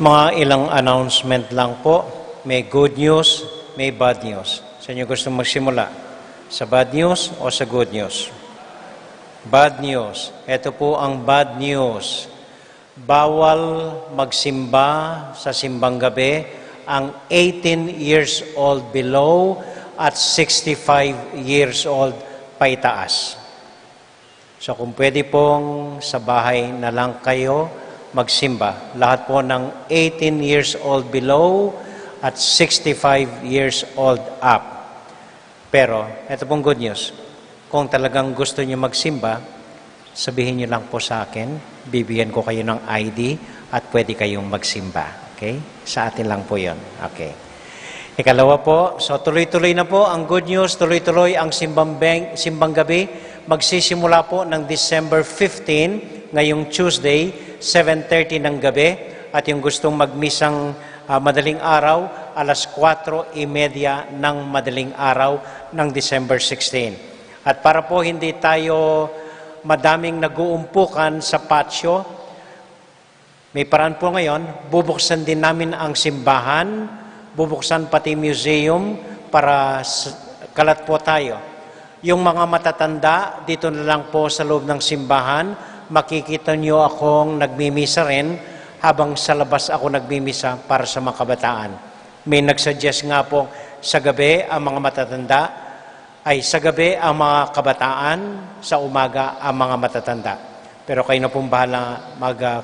Mga ilang announcement lang po. May good news, may bad news. Sa inyo gusto magsimula? Sa bad news o sa good news? Bad news. Ito po ang bad news. Bawal magsimba sa simbang gabi ang 18 years old below at 65 years old paitaas. So kung pwede pong sa bahay na lang kayo magsimba. Lahat po ng 18 years old below at 65 years old up. Pero, ito pong good news. Kung talagang gusto niyo magsimba, sabihin niyo lang po sa akin, bibigyan ko kayo ng ID at pwede kayong magsimba. Okay? Sa atin lang po yon. Okay. Ikalawa po, so tuloy-tuloy na po ang good news, tuloy-tuloy ang simbang gabi. Magsisimula po ng December 15, ngayong Tuesday, 7:30 ng gabi. At yung gustong magmisang madaling araw, alas 4:30 ng madaling araw ng December 16. At para po hindi tayo madaming nag-uumpukan sa patio, may paraan po ngayon, bubuksan din namin ang simbahan, bubuksan pati museum para kalat po tayo. Yung mga matatanda, dito na lang po sa loob ng simbahan, makikita nyo akong nagmimisa rin habang sa labas ako nagmimisa para sa mga kabataan. May nagsuggest nga po sa gabi ang mga matatanda, ay sa gabi ang mga kabataan, sa umaga ang mga matatanda. Pero kayo na pong bahala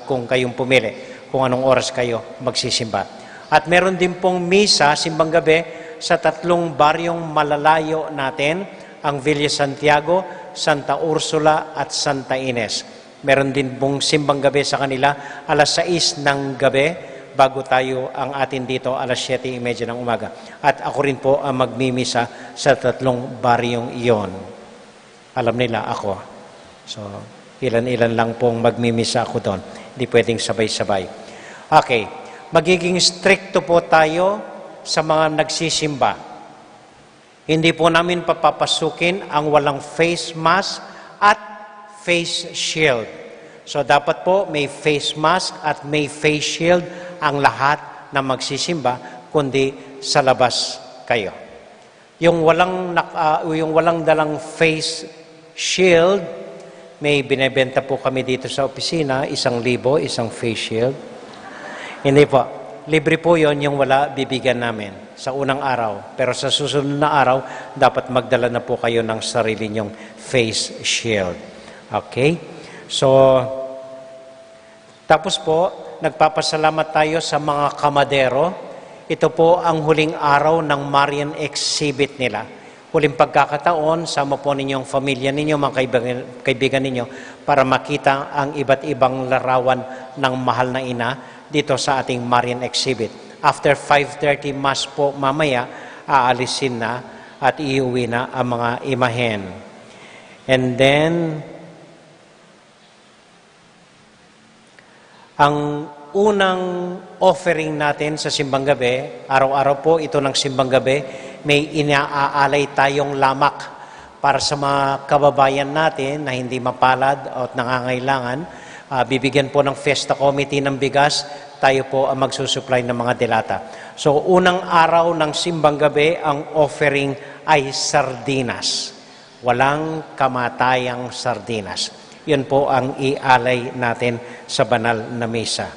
kung kayong pumili, kung anong oras kayo magsisimba. At meron din pong misa, simbang gabi, sa 3 baryong malalayo natin, ang Villa Santiago, Santa Ursula at Santa Ines. Meron din pong simbang gabi sa kanila, alas 6 ng gabi, bago tayo ang atin dito, alas 7:30 ng umaga. At ako rin po ang magmimisa sa 3 baryong iyon. Alam nila ako. So, ilan-ilan lang pong magmimisa ako doon. Hindi pwedeng sabay-sabay. Okay. Magiging stricto po tayo sa mga nagsisimba. Hindi po namin papapasukin ang walang face mask at face shield. So dapat po may face mask at may face shield ang lahat na magsisimba, kundi sa labas kayo. Yung walang dalang face shield, may binebenta po kami dito sa opisina, 1,000, isang face shield. Hindi po. Libre po yon, yung wala, bibigyan namin sa unang araw. Pero sa susunod na araw, dapat magdala na po kayo ng sarili nyong face shield. Okay? So, tapos po, nagpapasalamat tayo sa mga kamadero. Ito po ang huling araw ng Marian exhibit nila. Huling pagkakataon, sama po ninyong pamilya ninyo, mga kaibigan ninyo, para makita ang iba't ibang larawan ng mahal na ina dito sa ating Marian exhibit. After 5:30 Mass po mamaya, aalisin na at iuwi na ang mga imahen. And then, ang unang offering natin sa simbang gabi, araw-araw po ito ng simbang gabi, may inaaalay tayong lamak para sa mga kababayan natin na hindi mapalad at nangangailangan. Bibigyan po ng Fiesta Committee ng bigas, tayo po ang magsusupply ng mga delata. So, unang araw ng simbang gabi, ang offering ay sardinas. Walang kamatayang sardinas. Yun po ang ialay natin sa banal na misa.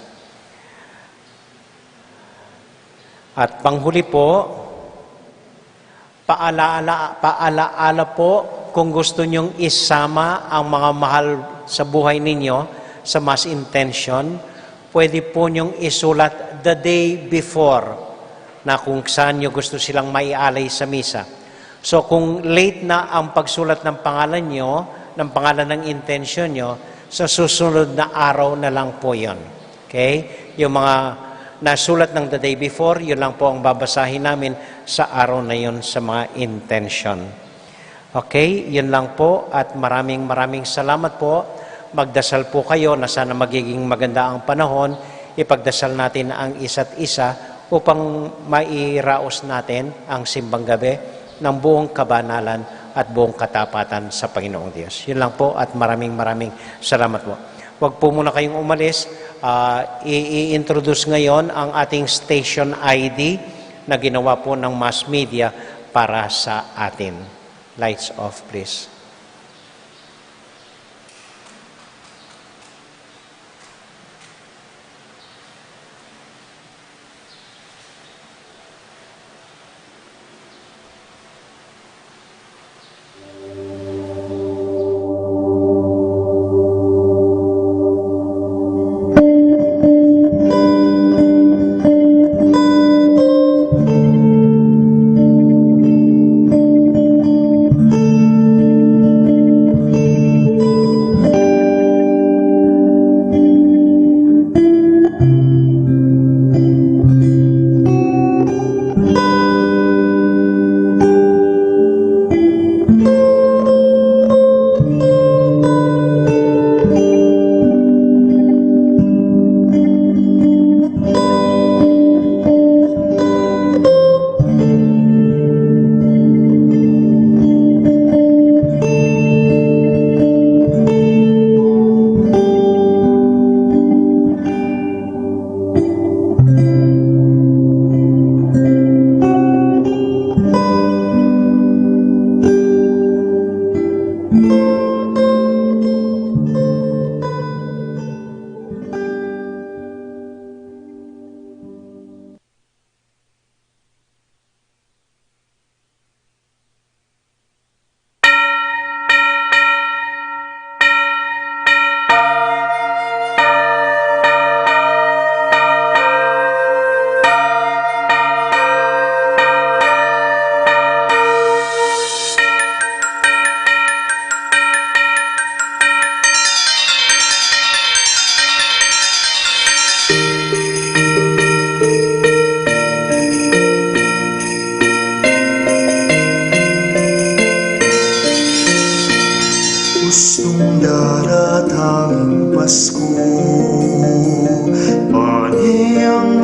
At panghuli po, paalaala po kung gusto nyong isama ang mga mahal sa buhay ninyo sa mass intention, pwede po nyong isulat the day before na kung saan nyo gusto silang maialay sa misa. So kung late na ang pagsulat ng pangalan nyo, ng pangalan ng intention nyo, sa susunod na araw na lang po yon. Okay? Yung mga nasulat ng the day before, yun lang po ang babasahin namin sa araw na yun sa mga intention. Okay? Yun lang po at maraming salamat po. Magdasal po kayo na sana magiging maganda ang panahon. Ipagdasal natin ang isa't isa upang mairaos natin ang simbang gabi ng buong kabanalan at buong katapatan sa Panginoong Diyos. Yun lang po at maraming salamat po. Huwag po muna kayong umalis. I-introduce ngayon ang ating station ID na ginawa po ng mass media para sa atin. Lights off, please.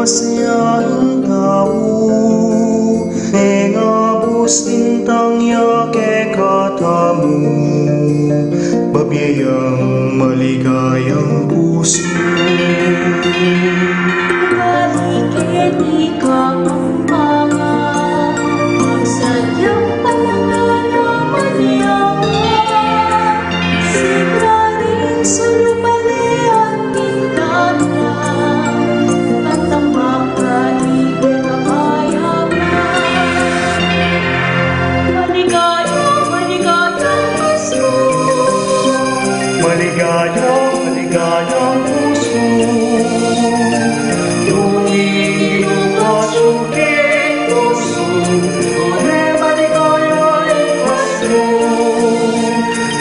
masayahing tao, mengabos tintang yake katamu, babiyang maligayang puso. Balikin ikaw ang mga sadyang panangalaman niya. Sigaring sulubali at pintana, tatambak kaibig ang kayaman. Maligayang, maligayang Pasko. Maligayang, maligayang puso. Tuwing lumasuking puso, tunay maligayang Pasko.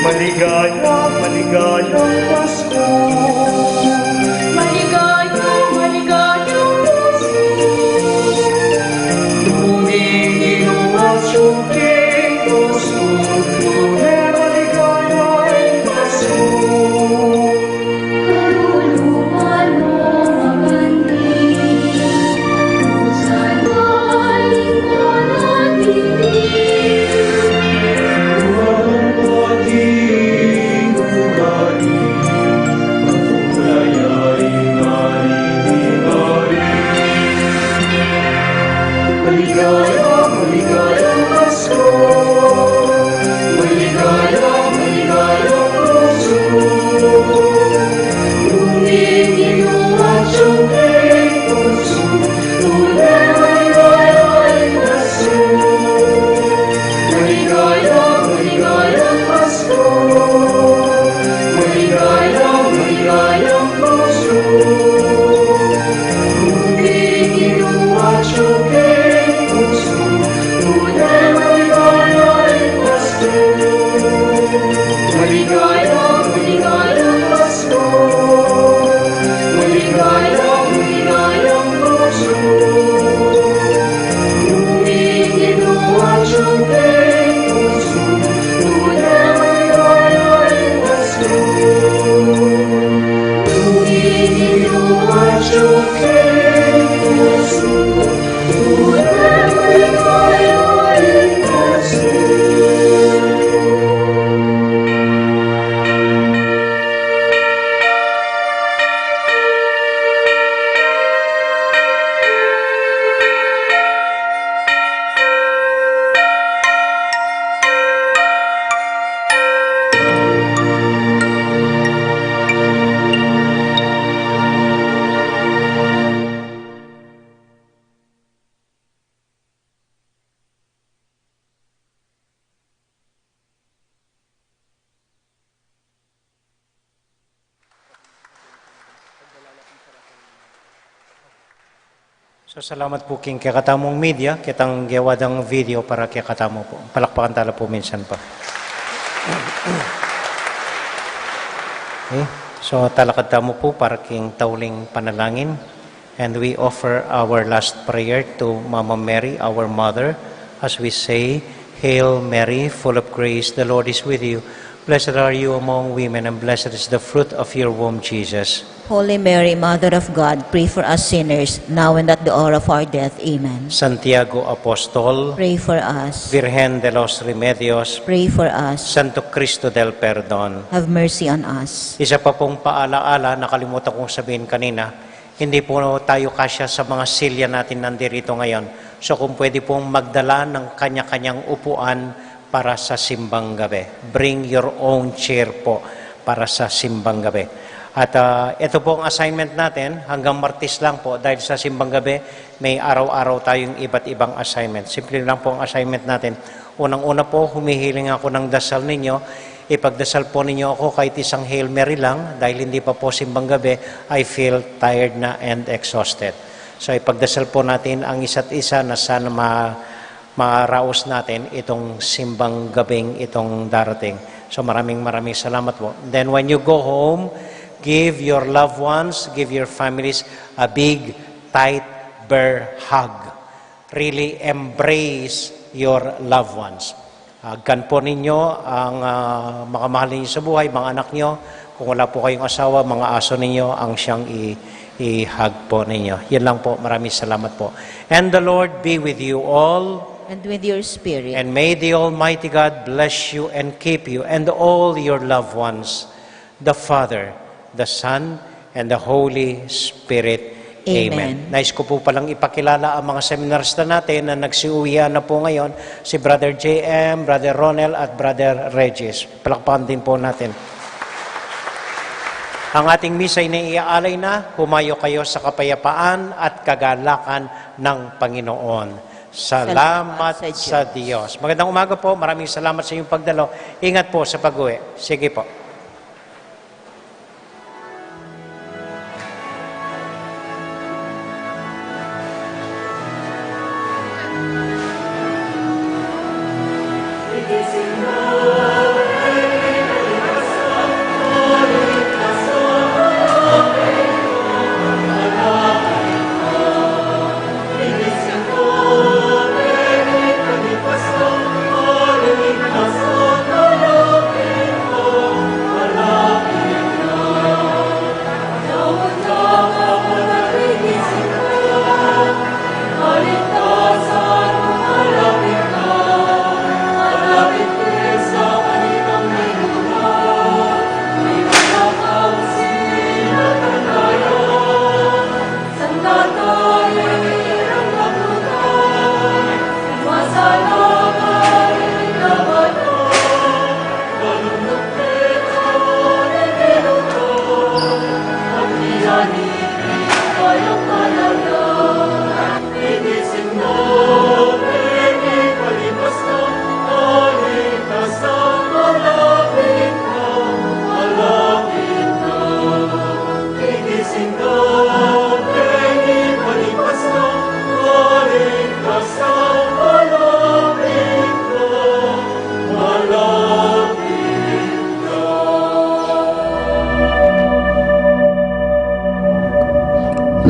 Maligayang, maligayang Pasko. Maligayang, maligayang Pasko. Tuwing lumasuking puso, tunay maligayang Pasko. Karuluhan mo maganti, sa daing manatili. Ang ating ugali, pagkulay ay narinig-ari. Maligayang, maligayang Pasko. Maligayang, maligayang puso. Tumingin at siyang puso, tunay maligayang Pasko. Maligayang, maligayang Pasko. Maligayang, maligayang puso. Tumingin at siyang puso, tunay maligayang Pasko. Maligayang, maligayang Pasko. Maligayang, maligayang puso. Tumingin at siyang puso, tunay maligayang Pasko. Tumingin at siyang puso, tunay maligayang Pasko. So salamat po king kakatamong media, kitang gawadang video para kakatamo po. Palakpakan tala po minsan pa. Okay. So talakad tamo po para king tauling panalangin. And we offer our last prayer to Mama Mary, our mother, as we say, Hail Mary, full of grace, the Lord is with you. Blessed are you among women, and blessed is the fruit of your womb, Jesus. Holy Mary, Mother of God, pray for us sinners, now and at the hour of our death. Amen. Santiago Apostol, Pray for us. Virgen de los Remedios, Pray for us. Santo Cristo del Perdon. Have mercy on us. Isa pa pong paalaala, nakalimutan kong sabihin kanina, hindi po tayo kasya sa mga silya natin nandirito ngayon. So kung pwede pong magdala ng kanya-kanyang upuan para sa simbang gabi. Bring your own chair po para sa simbang gabi. At ito po ang assignment natin, hanggang Martes lang po, dahil sa simbang gabi, may araw-araw tayong iba't ibang assignment. Simple lang po ang assignment natin. Unang-una po, humihiling ako ng dasal ninyo. Ipagdasal po ninyo ako kahit isang Hail Mary lang, dahil hindi pa po simbang gabi, I feel tired na and exhausted. So ipagdasal po natin ang isa't isa na sana maraos natin itong simbang gabing itong darating. So maraming salamat po. Then when you go home, give your loved ones, give your families a big, tight, bear hug. Really embrace your loved ones. Hagkan po ninyo ang makamahal ninyo sa buhay, mga anak nyo. Kung wala po kayong asawa, mga aso ninyo ang siyang i-hug po ninyo. Yan lang po. Maraming salamat po. And the Lord be with you all. And with your spirit. And may the Almighty God bless you and keep you and all your loved ones, the Father, the Son, and the Holy Spirit. Amen. Nais ko po palang ipakilala ang mga seminarista natin na nagsiuwian na po ngayon, si Brother J.M., Brother Ronel, at Brother Regis. Palakpakan din po natin. Ang ating misa ay naiaalay na, humayo kayo sa kapayapaan at kagalakan ng Panginoon. Salamat sa Diyos. Magandang umaga po. Maraming salamat sa iyong pagdalo. Ingat po sa pag-uwi. Sige po.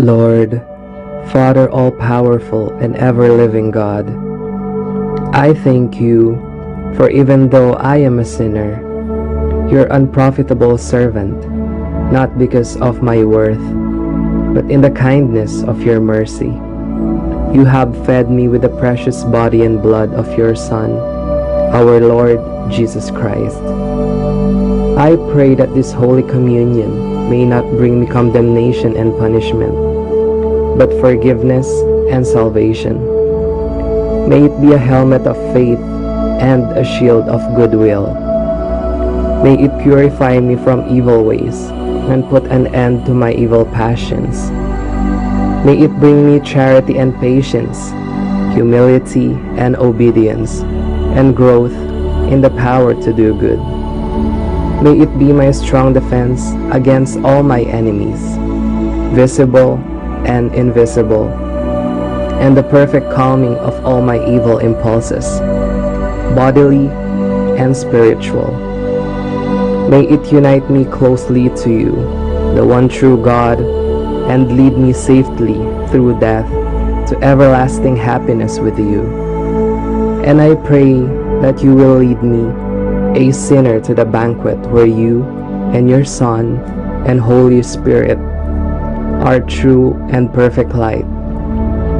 Lord, Father all-powerful and ever-living God, I thank you, for even though I am a sinner, your unprofitable servant, not because of my worth, but in the kindness of your mercy, you have fed me with the precious body and blood of your Son, our Lord Jesus Christ. I pray that this Holy Communion may not bring me condemnation and punishment, but forgiveness and salvation. May it be a helmet of faith and a shield of goodwill. May it purify me from evil ways and put an end to my evil passions. May it bring me charity and patience, humility and obedience, and growth in the power to do good. May it be my strong defense against all my enemies, visible and invisible, and the perfect calming of all my evil impulses, bodily and spiritual. May it unite me closely to you, the one true God, and lead me safely through death to everlasting happiness with you. And I pray that you will lead me, a sinner, to the banquet where you and your Son and Holy Spirit are true and perfect light,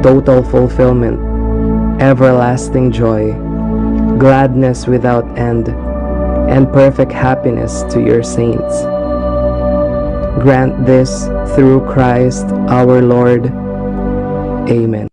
total fulfillment, everlasting joy, gladness without end, and perfect happiness to your saints. Grant this through Christ our Lord. Amen.